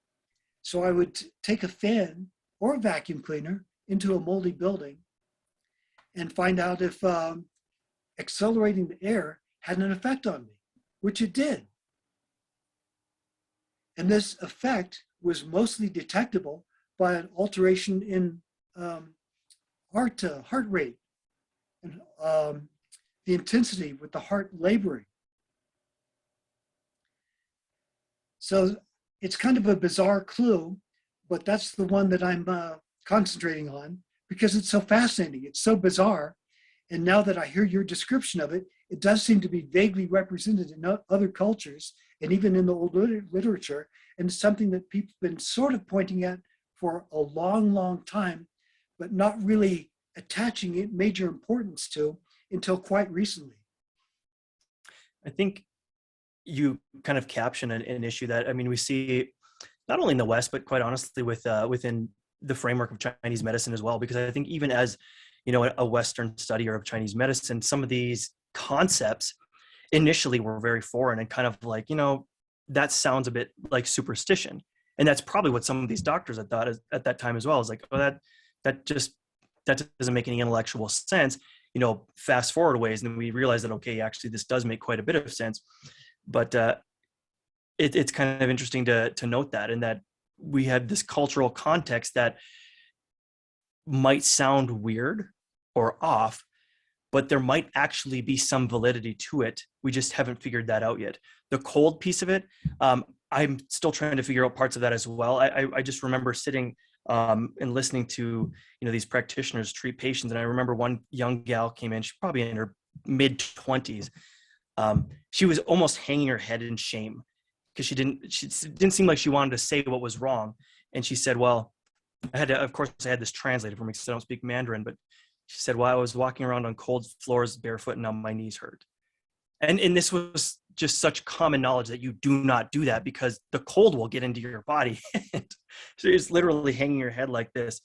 So I would take a fan or a vacuum cleaner into a moldy building and find out if accelerating the air had an effect on me, which it did. And this effect was mostly detectable by an alteration in heart rate and the intensity with the heart laboring. So it's kind of a bizarre clue, but that's the one that I'm concentrating on because it's so fascinating. It's so bizarre. And now that I hear your description of it, it does seem to be vaguely represented in other cultures and even in the old literature. And it's something that people have been sort of pointing at for a long, long time, but not really attaching it major importance to until quite recently. I think you kind of caption an issue that, we see not only in the West, but quite honestly within the framework of Chinese medicine as well, because I think even as, a Western studier of Chinese medicine, some of these concepts initially were very foreign and kind of like, that sounds a bit like superstition. And that's probably what some of these doctors had thought at that time as well. Is like, oh, that doesn't make any intellectual sense. Fast forward a ways, and then we realize that, okay, actually this does make quite a bit of sense. But it's kind of interesting to note that, and that we had this cultural context that might sound weird or off, but there might actually be some validity to it. We just haven't figured that out yet. The cold piece of it, I'm still trying to figure out parts of that as well. I just remember sitting and listening to these practitioners treat patients, and I remember one young gal came in. She's probably in her mid-20s. She was almost hanging her head in shame because she didn't seem like she wanted to say what was wrong. And she said, well, I had this translated for me because I don't speak Mandarin, but she said, well, I was walking around on cold floors barefoot and now my knees hurt. And this was just such common knowledge that you do not do that because the cold will get into your body. So you're just literally hanging your head like this.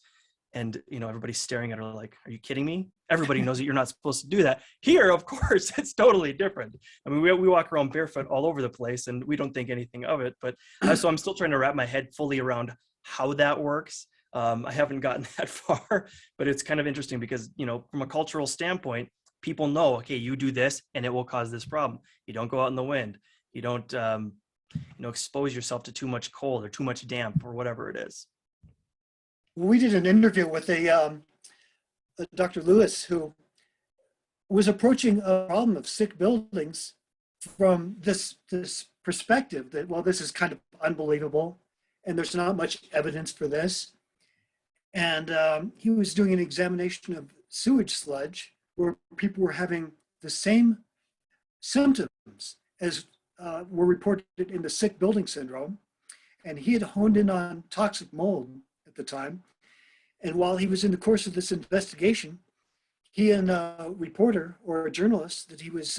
And, everybody's staring at her like, are you kidding me? Everybody knows that you're not supposed to do that. Here, of course, it's totally different. I mean, we walk around barefoot all over the place and we don't think anything of it. But so I'm still trying to wrap my head fully around how that works. I haven't gotten that far, but it's kind of interesting because, from a cultural standpoint, people know, okay, you do this and it will cause this problem. You don't go out in the wind. You don't, expose yourself to too much cold or too much damp or whatever it is. We did an interview with a Dr. Lewis, who was approaching a problem of sick buildings from this perspective that, well, this is kind of unbelievable and there's not much evidence for this. And he was doing an examination of sewage sludge where people were having the same symptoms as were reported in the sick building syndrome. And he had honed in on toxic mold at the time. And while he was in the course of this investigation, he and a reporter or a journalist that he was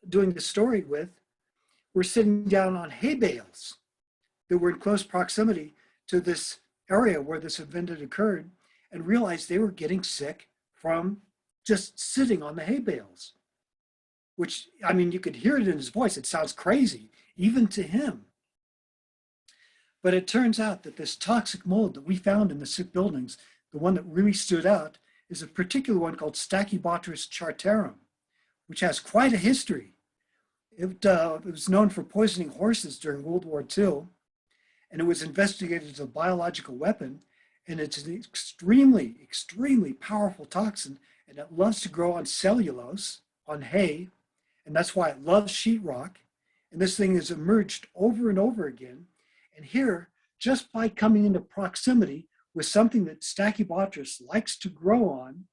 doing the story with were sitting down on hay bales that were in close proximity to this area where this event had occurred and realized they were getting sick from just sitting on the hay bales, which, I mean, you could hear it in his voice. It sounds crazy, even to him. But it turns out that this toxic mold that we found in the sick buildings, the one that really stood out, is a particular one called Stachybotrys chartarum, which has quite a history. It was known for poisoning horses during World War II, and it was investigated as a biological weapon, and it's an extremely, extremely powerful toxin, and it loves to grow on cellulose, on hay, and that's why it loves sheetrock. And this thing has emerged over and over again. And here, just by coming into proximity with something that Stachybotrys likes to grow on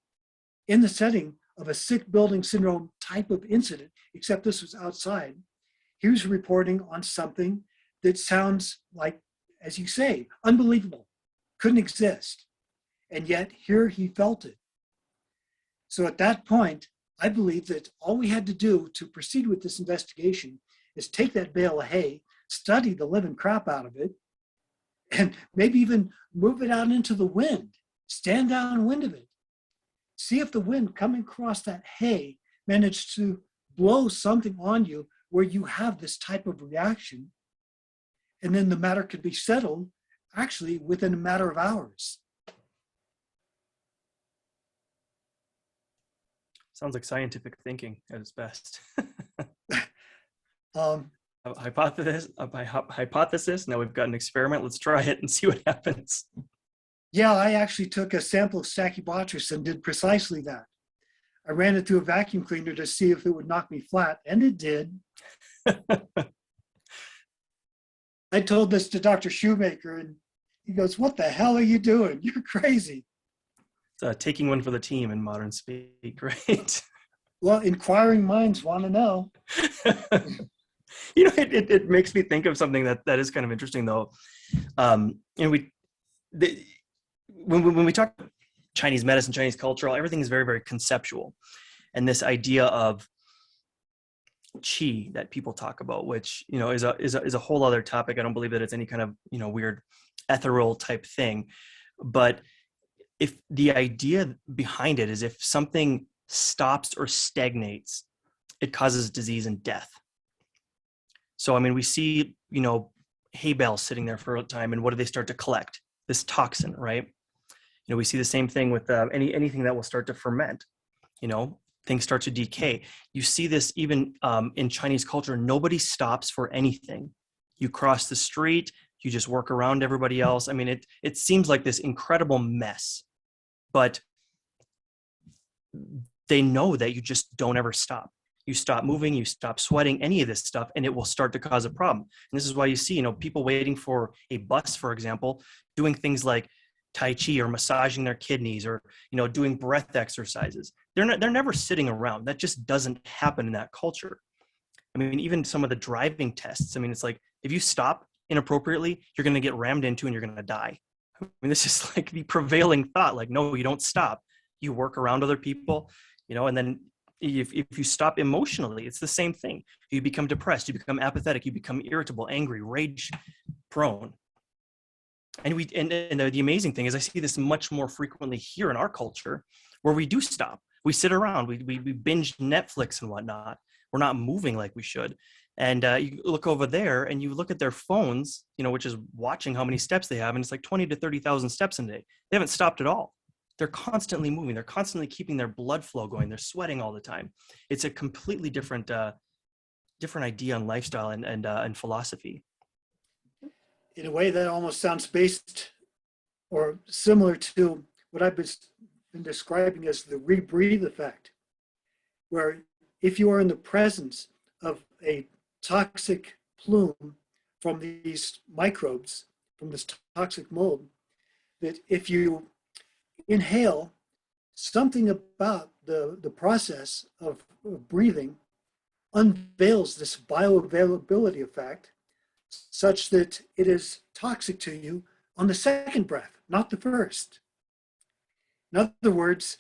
in the setting of a sick building syndrome type of incident, except this was outside, he was reporting on something that sounds like, as you say, unbelievable, couldn't exist. And yet here he felt it. So at that point, I believe that all we had to do to proceed with this investigation is take that bale of hay, study the living crap out of it, and maybe even move it out into the wind, stand downwind of it. See if the wind coming across that hay managed to blow something on you where you have this type of reaction. And then the matter could be settled actually within a matter of hours. Sounds like scientific thinking at its best. A hypothesis. Now we've got an experiment. Let's try it and see what happens. Yeah, I actually took a sample of Stachybotrys and did precisely that. I ran it through a vacuum cleaner to see if it would knock me flat, and it did. I told this to Dr. Shoemaker, and he goes, "What the hell are you doing? You're crazy." It's taking one for the team in modern speak, right? Well, inquiring minds want to know. It makes me think of something that is kind of interesting, though. When we talk Chinese medicine, Chinese culture, everything is very, very conceptual. And this idea of qi that people talk about, which is a whole other topic. I don't believe that it's any kind of weird ethereal type thing. But if the idea behind it is if something stops or stagnates, it causes disease and death. So, I mean, we see, hay bales sitting there for a time, and what do they start to collect? This toxin, right? We see the same thing with anything that will start to ferment. Things start to decay. You see this even in Chinese culture. Nobody stops for anything. You cross the street, you just work around everybody else. I mean, it seems like this incredible mess, but they know that you just don't ever stop. You stop moving, you stop sweating, any of this stuff, and it will start to cause a problem. And this is why you see, people waiting for a bus, for example, doing things like Tai Chi or massaging their kidneys or, doing breath exercises. They're never sitting around. That just doesn't happen in that culture. I mean, even some of the driving tests, I mean, it's like, if you stop inappropriately, you're going to get rammed into and you're going to die. I mean, this is like the prevailing thought, like, no, you don't stop. You work around other people, and then If you stop emotionally, it's the same thing. You become depressed, you become apathetic, you become irritable, angry, rage prone. And the amazing thing is I see this much more frequently here in our culture, where we do stop. We sit around, we binge Netflix and whatnot. We're not moving like we should. And you look over there and you look at their phones, which is watching how many steps they have, and it's like 20 to 30,000 steps a day. They haven't stopped at all. They're constantly moving. They're constantly keeping their blood flow going. They're sweating all the time. It's a completely different idea on lifestyle and philosophy. In a way that almost sounds based or similar to what I've been describing as the rebreathe effect, where if you are in the presence of a toxic plume from these microbes, from this toxic mold, that if you inhale, something about the process of breathing unveils this bioavailability effect such that it is toxic to you on the second breath, not the first. In other words,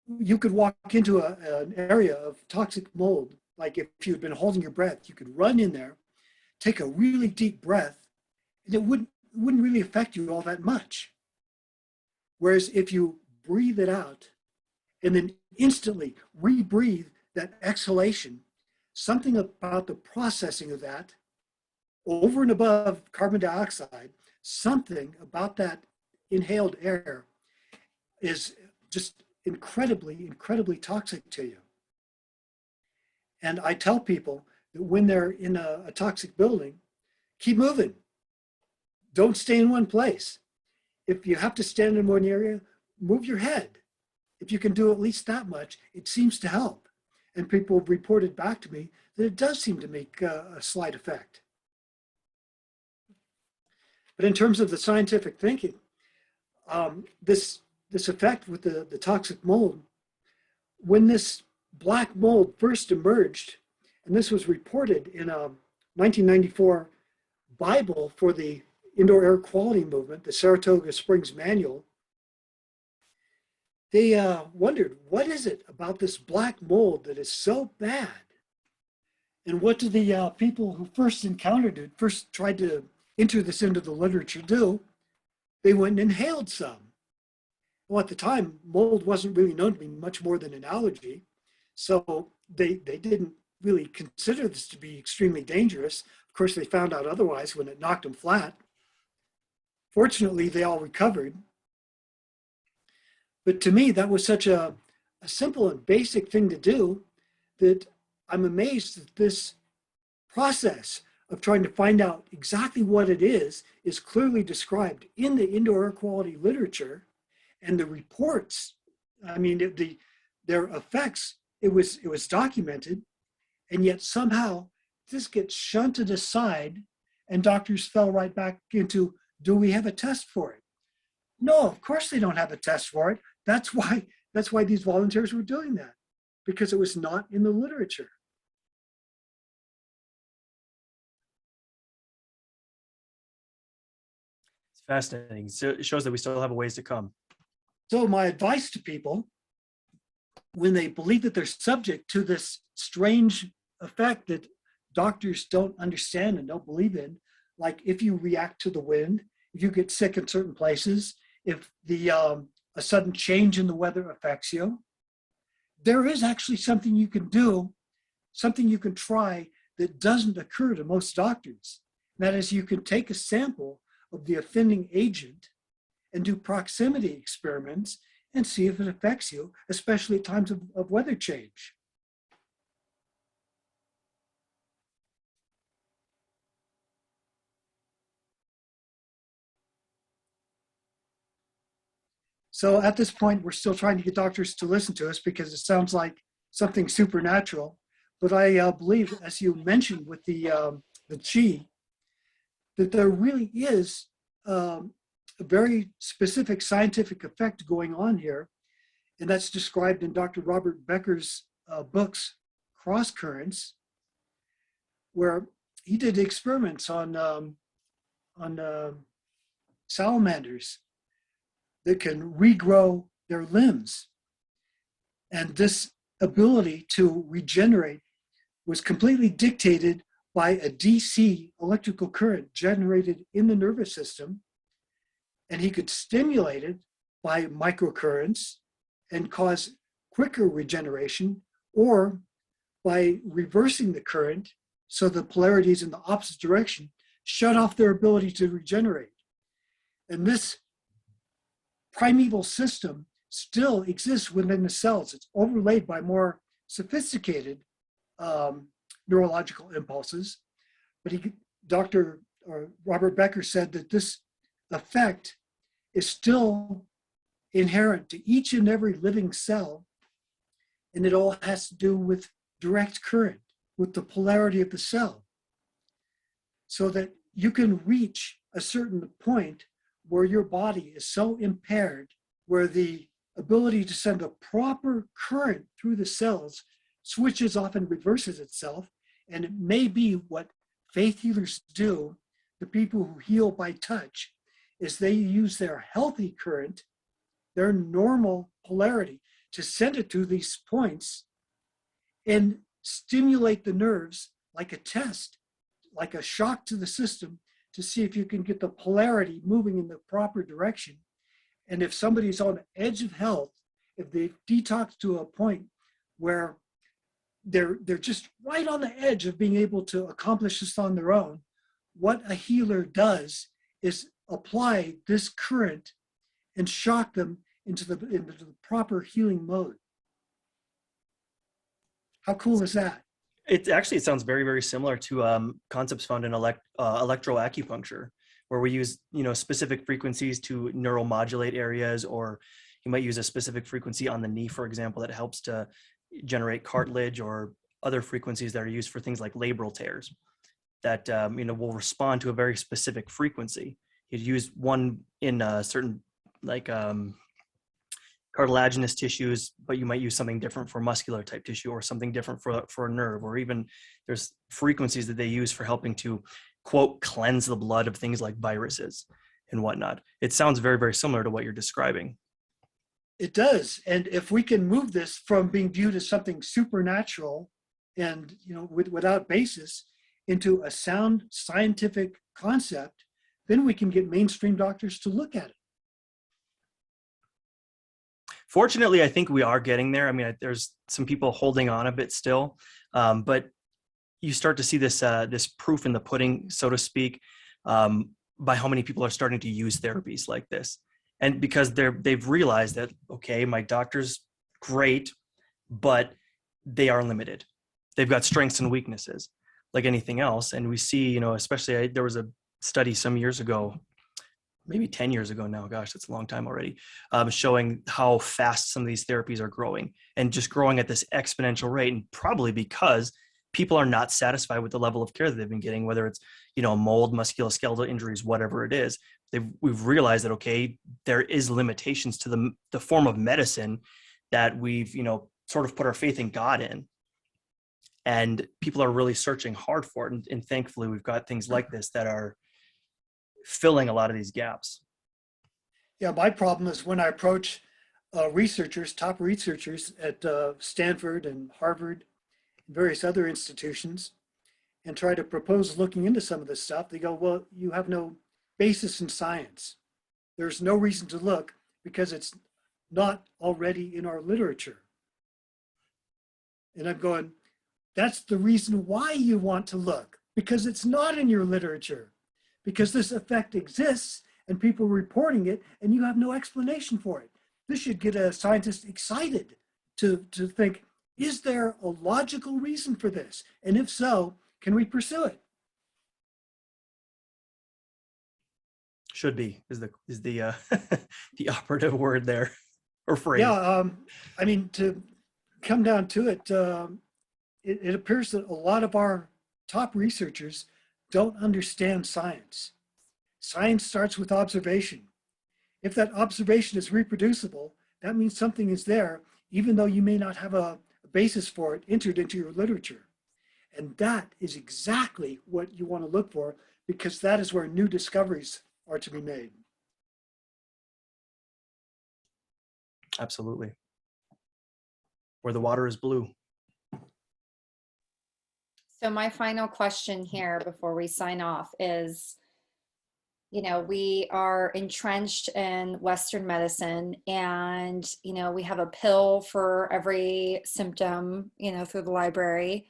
you could walk into an area of toxic mold, like if you'd been holding your breath, you could run in there, take a really deep breath, and it wouldn't really affect you all that much. Whereas if you breathe it out and then instantly rebreathe that exhalation, something about the processing of that over and above carbon dioxide, something about that inhaled air is just incredibly, incredibly toxic to you. And I tell people that when they're in a toxic building, keep moving. Don't stay in one place. If you have to stand in one area, move your head. If you can do at least that much, it seems to help. And people have reported back to me that it does seem to make a slight effect. But in terms of the scientific thinking, this effect with the toxic mold, when this black mold first emerged, and this was reported in a 1994 Bible for the indoor air quality movement, the Saratoga Springs Manual, they wondered, what is it about this black mold that is so bad? And what did the people who first encountered it, first tried to enter this into the literature do? They went and inhaled some. Well, at the time, mold wasn't really known to be much more than an allergy. So they didn't really consider this to be extremely dangerous. Of course, they found out otherwise when it knocked them flat. Fortunately, they all recovered. But to me, that was such a simple and basic thing to do that I'm amazed that this process of trying to find out exactly what it is clearly described in the indoor air quality literature, and the reports. I mean, their effects, it was documented, and yet somehow this gets shunted aside and doctors fell right back into, do we have a test for it? No, of course they don't have a test for it. That's why these volunteers were doing that, because it was not in the literature. It's fascinating. So it shows that we still have a ways to come. So my advice to people, when they believe that they're subject to this strange effect that doctors don't understand and don't believe in, like if you react to the wind, if you get sick in certain places, if a sudden change in the weather affects you, there is actually something you can do, something you can try that doesn't occur to most doctors. And that is, you can take a sample of the offending agent and do proximity experiments and see if it affects you, especially at times of weather change. So at this point, we're still trying to get doctors to listen to us because it sounds like something supernatural. But I believe, as you mentioned with the qi, that there really is a very specific scientific effect going on here. And that's described in Dr. Robert Becker's books, Crosscurrents, where he did experiments on salamanders that can regrow their limbs. And this ability to regenerate was completely dictated by a DC electrical current generated in the nervous system, and he could stimulate it by microcurrents and cause quicker regeneration, or by reversing the current so the polarities in the opposite direction shut off their ability to regenerate. And this primeval system still exists within the cells. It's overlaid by more sophisticated neurological impulses. But Dr. Robert Becker said that this effect is still inherent to each and every living cell, and it all has to do with direct current, with the polarity of the cell, so that you can reach a certain point where your body is so impaired, where the ability to send a proper current through the cells switches off and reverses itself. And it may be what faith healers do, the people who heal by touch, is they use their healthy current, their normal polarity, to send it through these points and stimulate the nerves like a test, like a shock to the system, to see if you can get the polarity moving in the proper direction. And if somebody's on the edge of health, if they've detoxed to a point where they're just right on the edge of being able to accomplish this on their own, what a healer does is apply this current and shock them into the proper healing mode. How cool is that? It actually sounds very, very similar to concepts found in electroacupuncture, where we use, specific frequencies to neuromodulate areas, or you might use a specific frequency on the knee, for example, that helps to generate cartilage, or other frequencies that are used for things like labral tears that, will respond to a very specific frequency. You'd use one in certain cartilaginous tissues, but you might use something different for muscular type tissue, or something different for a nerve, or even there's frequencies that they use for helping to, quote, cleanse the blood of things like viruses and whatnot. It sounds very, very similar to what you're describing. It does. And if we can move this from being viewed as something supernatural and, without basis, into a sound scientific concept, then we can get mainstream doctors to look at it. Fortunately, I think we are getting there. I mean, there's some people holding on a bit still, but you start to see this this proof in the pudding, so to speak, by how many people are starting to use therapies like this. And because they've realized that, okay, my doctor's great, but they are limited. They've got strengths and weaknesses like anything else. And we see, especially there was a study some years ago, maybe 10 years ago now, gosh, that's a long time already, showing how fast some of these therapies are growing, and just growing at this exponential rate. And probably because people are not satisfied with the level of care that they've been getting, whether it's, mold, musculoskeletal injuries, whatever it is. We've realized that, okay, there is limitations to the form of medicine that we've, sort of put our faith in God in. And people are really searching hard for it. And thankfully, we've got things like this that are filling a lot of these gaps. Yeah, my problem is when I approach researchers, top researchers at Stanford and Harvard and various other institutions, and try to propose looking into some of this stuff, they go, well, you have no basis in science. There's no reason to look because it's not already in our literature. And I'm going, that's the reason why you want to look, because it's not in your literature, because this effect exists and people are reporting it and you have no explanation for it. This should get a scientist excited to think, is there a logical reason for this? And if so, can we pursue it? Should be is the the operative word there, or phrase. Yeah, I mean, to come down to it, it appears that a lot of our top researchers don't understand science. Science starts with observation. If that observation is reproducible, that means something is there, even though you may not have a basis for it entered into your literature. And that is exactly what you want to look for, because that is where new discoveries are to be made. Absolutely. where the water is blue. So my final question here before we sign off is, you know, we are entrenched in Western medicine, and, you know, we have a pill for every symptom, you know, through the library.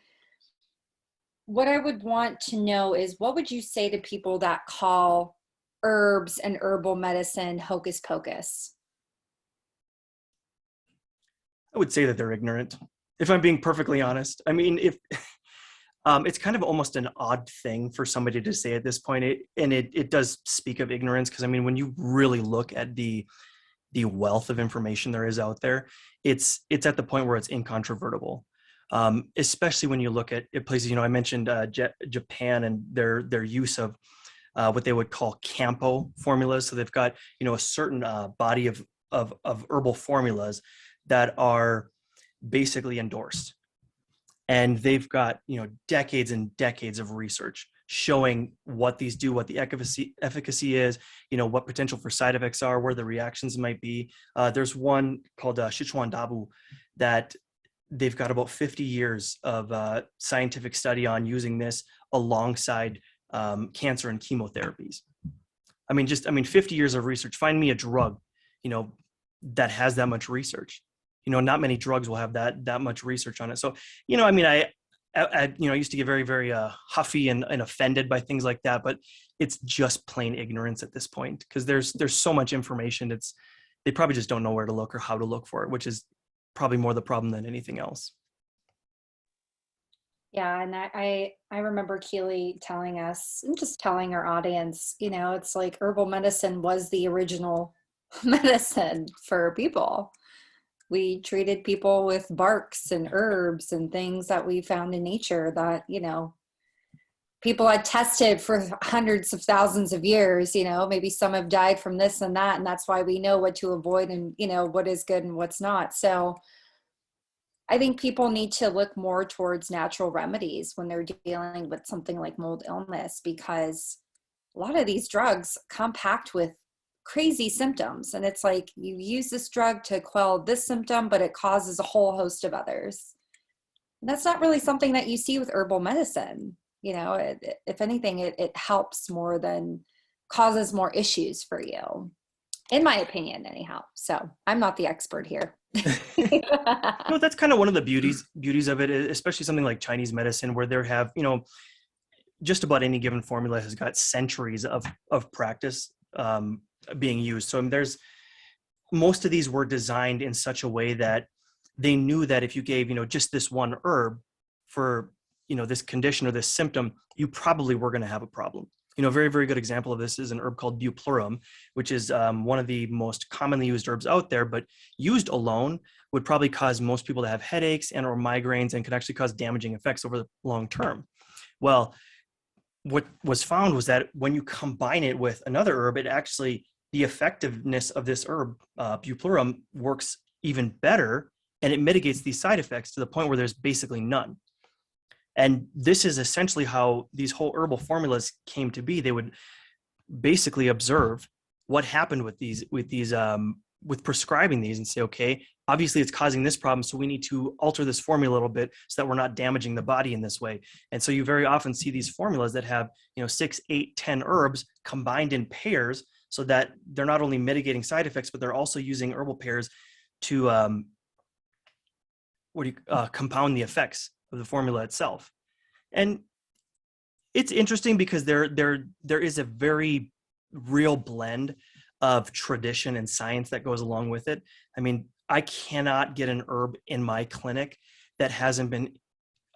What I would want to know is, what would you say to people that call herbs and herbal medicine hocus pocus? I would say that they're ignorant, if I'm being perfectly honest. I mean, if it's kind of almost an odd thing for somebody to say at this point, it does speak of ignorance, because I mean, when you really look at the wealth of information there is out there, it's at the point where it's incontrovertible. Especially when you look at places, you know, I mentioned Japan and their use of what they would call Campo formulas. So they've got, you know, a certain body of herbal formulas that are basically endorsed. And they've got, you know, decades and decades of research showing what these do, what the efficacy is, you know, what potential for side effects are, where the reactions might be. There's one called Sichuan Dabu that they've got about 50 years of scientific study on using this alongside cancer and chemotherapies. I mean, 50 years of research. Find me a drug, you know, that has that much research. You know, not many drugs will have that much research on it. So, you know, I mean, I you know, I used to get very, very huffy and offended by things like that, but it's just plain ignorance at this point, because there's so much information. They probably just don't know where to look or how to look for it, which is probably more the problem than anything else. Yeah, and I remember Keely telling us, and just telling our audience, you know, it's like herbal medicine was the original medicine for people. We treated people with barks and herbs and things that we found in nature that, you know, people had tested for hundreds of thousands of years. You know, maybe some have died from this and that, and that's why we know what to avoid and, you know, what is good and what's not. So I think people need to look more towards natural remedies when they're dealing with something like mold illness, because a lot of these drugs come packed with crazy symptoms. And it's like, you use this drug to quell this symptom, but it causes a whole host of others. And that's not really something that you see with herbal medicine. You know, if anything, it helps more than causes more issues for you, in my opinion, anyhow. So I'm not the expert here. No, that's kind of one of the beauties of it, especially something like Chinese medicine, where there have, you know, just about any given formula has got centuries of practice being used. So there's, most of these were designed in such a way that they knew that if you gave, you know, just this one herb for, you know, this condition or this symptom, you probably were going to have a problem. You know, a very, very good example of this is an herb called bupleurum, which is one of the most commonly used herbs out there, but used alone would probably cause most people to have headaches and or migraines, and could actually cause damaging effects over the long term. Well, what was found was that when you combine it with another herb, it actually, the effectiveness of this herb, bupleurum, works even better, and it mitigates these side effects to the point where there's basically none. And this is essentially how these whole herbal formulas came to be. They would basically observe what happened with with prescribing these and say, okay, obviously it's causing this problem, so we need to alter this formula a little bit so that we're not damaging the body in this way. And so you very often see these formulas that have, you know, 6, 8, 10 herbs combined in pairs, so that they're not only mitigating side effects, but they're also using herbal pairs to compound the effects of the formula itself. And it's interesting because there is a very real blend of tradition and science that goes along with it. I mean, I cannot get an herb in my clinic that hasn't been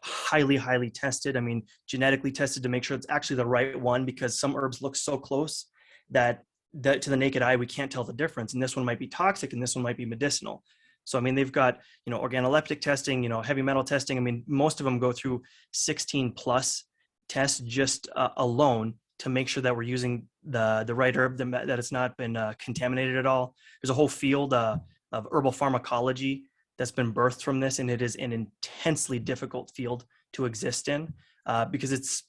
highly, highly tested. I mean, genetically tested to make sure it's actually the right one, because some herbs look so close that to the naked eye, we can't tell the difference. And this one might be toxic and this one might be medicinal. So, I mean, they've got, you know, organoleptic testing, you know, heavy metal testing. I mean, most of them go through 16 plus tests just alone to make sure that we're using the right herb, that it's not been contaminated at all. There's a whole field of herbal pharmacology that's been birthed from this, and it is an intensely difficult field to exist in because it's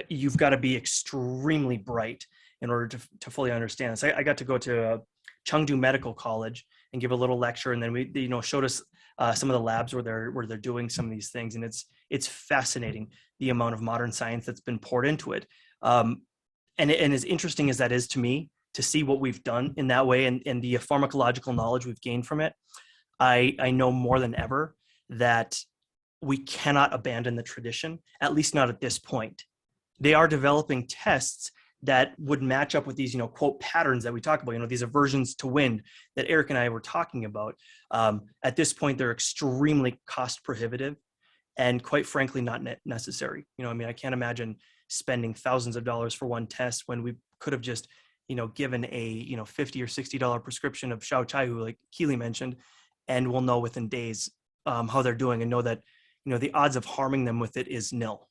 you've got to be extremely bright in order to fully understand this. I got to go to Chengdu Medical College and give a little lecture, and then we, you know, showed us some of the labs where they're doing some of these things, and it's fascinating the amount of modern science that's been poured into it. And as interesting as that is to me, to see what we've done in that way and the pharmacological knowledge we've gained from it, I know more than ever that we cannot abandon the tradition, at least not at this point. They are developing tests that would match up with these, quote, patterns that we talk about, these aversions to wind that Eric and I were talking about. At this point, they're extremely cost prohibitive and quite frankly, not necessary. I can't imagine spending thousands of dollars for one test when we could have just, given a, $50 or $60 prescription of Xiaohu, like Keely mentioned, and we'll know within days how they're doing and know that, the odds of harming them with it is nil.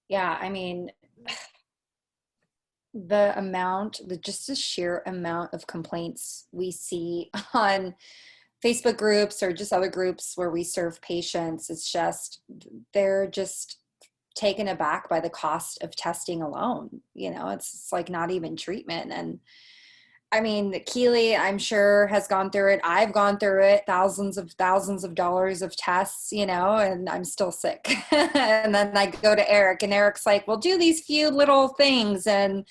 Yeah, I mean, just the sheer amount of complaints we see on Facebook groups or just other groups where we serve patients, they're just taken aback by the cost of testing alone. It's like not even treatment. And I mean, Keely, I'm sure, has gone through it. I've gone through it, thousands of dollars of tests, and I'm still sick. And then I go to Eric, and Eric's like, well, do these few little things and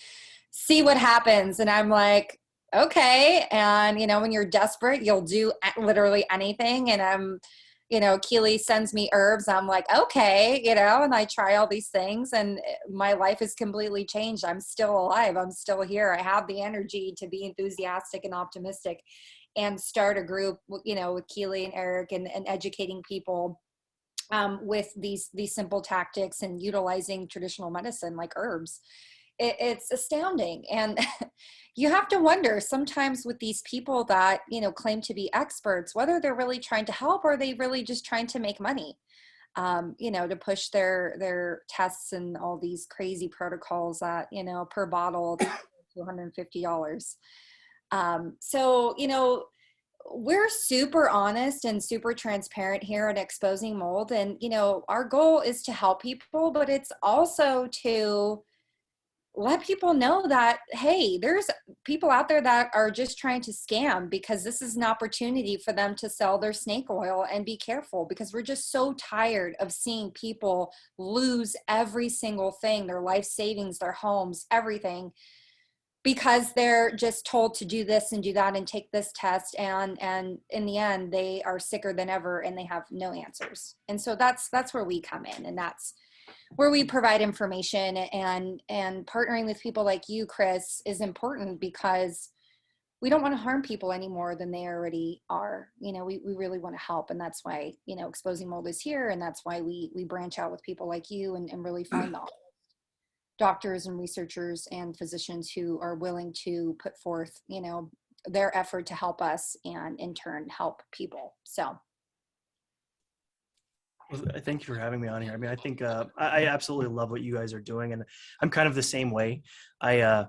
see what happens. And I'm like, okay. And, when you're desperate, you'll do literally anything. And Keely sends me herbs. I'm like, okay, and I try all these things and my life is completely changed. I'm still alive. I'm still here. I have the energy to be enthusiastic and optimistic and start a group, with Keely and Eric and educating people with these simple tactics and utilizing traditional medicine like herbs. It's astounding. And you have to wonder sometimes with these people that, claim to be experts, whether they're really trying to help or are they really just trying to make money, to push their tests and all these crazy protocols that, per bottle, $250. So, we're super honest and super transparent here at Exposing Mold. And, our goal is to help people, but it's also to let people know that, hey, there's people out there that are just trying to scam because this is an opportunity for them to sell their snake oil, and be careful because we're just so tired of seeing people lose every single thing, their life savings, their homes, everything, because they're just told to do this and do that and take this test. And in the end, they are sicker than ever and they have no answers. And so that's where we come in. And that's where we provide information, and partnering with people like you, Chris, is important because we don't want to harm people any more than they already are. We really want to help. And that's why, Exposing Mold is here. And that's why we branch out with people like you and really find the doctors and researchers and physicians who are willing to put forth, their effort to help us and in turn help people. So. Well, thank you for having me on here. I think I absolutely love what you guys are doing, and I'm kind of the same way. I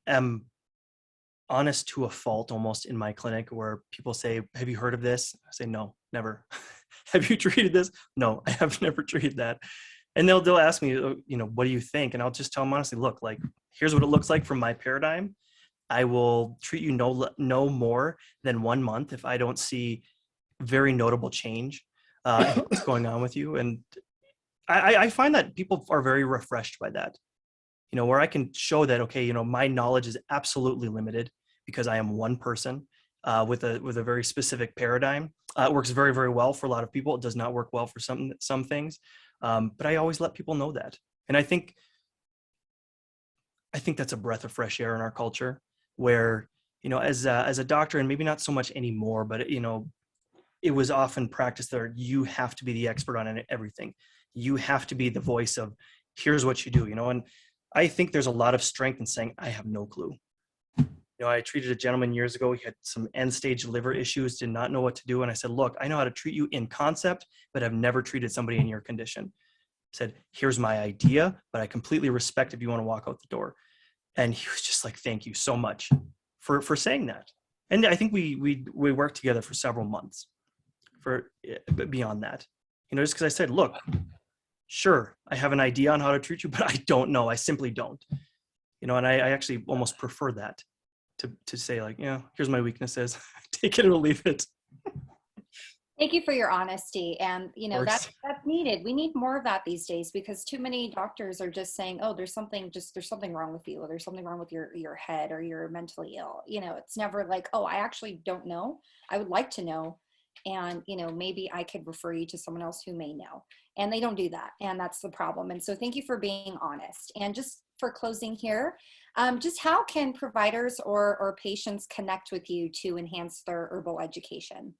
am honest to a fault almost in my clinic, where people say, have you heard of this? I say, no, never. Have you treated this? No, I have never treated that. And they'll ask me, what do you think? And I'll just tell them honestly, look, like, here's what it looks like from my paradigm. I will treat you no more than 1 month if I don't see very notable change. What's going on with you. And I find that people are very refreshed by that, where I can show that, okay, my knowledge is absolutely limited because I am one person with a very specific paradigm. It works very, very well for a lot of people. It does not work well for some things. But I always let people know that. And I think that's a breath of fresh air in our culture where, as a doctor, and maybe not so much anymore, but it was often practiced that you have to be the expert on everything. You have to be the voice of, here's what you do, and I think there's a lot of strength in saying, I have no clue. I treated a gentleman years ago. He had some end stage liver issues, did not know what to do. And I said, look, I know how to treat you in concept, but I've never treated somebody in your condition. I said, here's my idea, but I completely respect if you want to walk out the door. And he was just like, thank you so much for saying that. And I think we worked together for several months. For beyond that, just because I said, look, sure, I have an idea on how to treat you, but I don't know. I simply don't, and I actually almost prefer that. to say like, yeah, here's my weaknesses, take it or leave it. Thank you for your honesty. And, you know, Of that's needed. We need more of that these days, because too many doctors are just saying, oh, there's something wrong with you, or there's something wrong with your head, or you're mentally ill. You know, it's never like, oh, I actually don't know. I would like to know. And, you know, maybe I could refer you to someone else who may know. And they don't do that. And that's the problem. And so thank you for being honest. And just for closing here, just how can providers or patients connect with you to enhance their herbal education?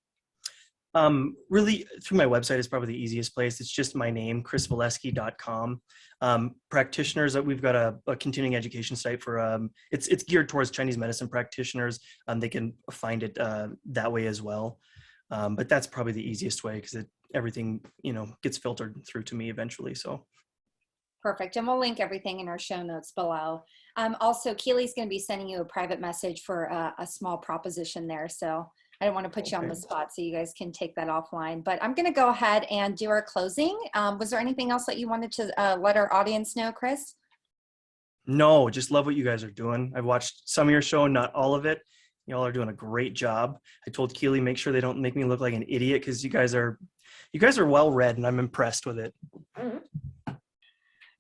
Really, through my website is probably the easiest place. It's just my name, chrisvolesky.com. Practitioners, we've got a continuing education site for, it's geared towards Chinese medicine practitioners. They can find it that way as well. But that's probably the easiest way, because everything, you know, gets filtered through to me eventually. So. Perfect. And we'll link everything in our show notes below. Also, Keely's going to be sending you a private message for a small proposition there. So I don't want to put you on the spot, so you guys can take that offline. But I'm going to go ahead and do our closing. Was there anything else that you wanted to let our audience know, Chris? No, just love what you guys are doing. I've watched some of your show, not all of it. Y'all are doing a great job. I told Keely, make sure they don't make me look like an idiot, because you guys are well read, and I'm impressed with it.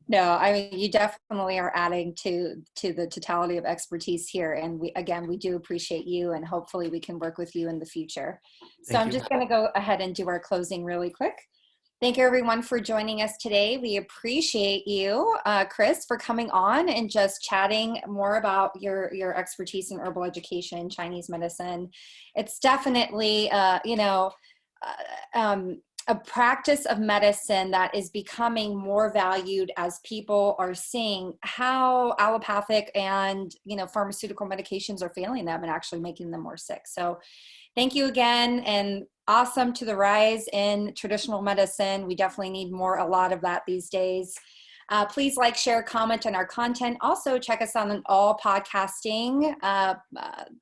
No, I mean, you definitely are adding to the totality of expertise here. And we do appreciate you, and hopefully we can work with you in the future. So I'm just going to go ahead and do our closing really quick. Thank you everyone for joining us today. We appreciate you, Chris, for coming on and just chatting more about your expertise in herbal education, Chinese medicine. It's definitely, a practice of medicine that is becoming more valued as people are seeing how allopathic and, you know, pharmaceutical medications are failing them and actually making them more sick. So thank you again, and awesome to the rise in traditional medicine. We definitely need a lot of that these days. Please like, share, comment on our content. Also, check us on all podcasting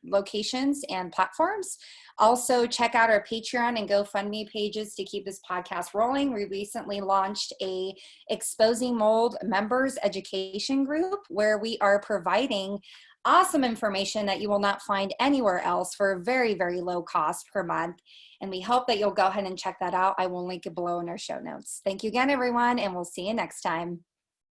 locations and platforms. Also, check out our Patreon and GoFundMe pages to keep this podcast rolling. We recently launched a Exposing Mold members education group, where we are providing awesome information that you will not find anywhere else for a very, very low cost per month. And we hope that you'll go ahead and check that out. I will link it below in our show notes. Thank you again, everyone, and we'll see you next time.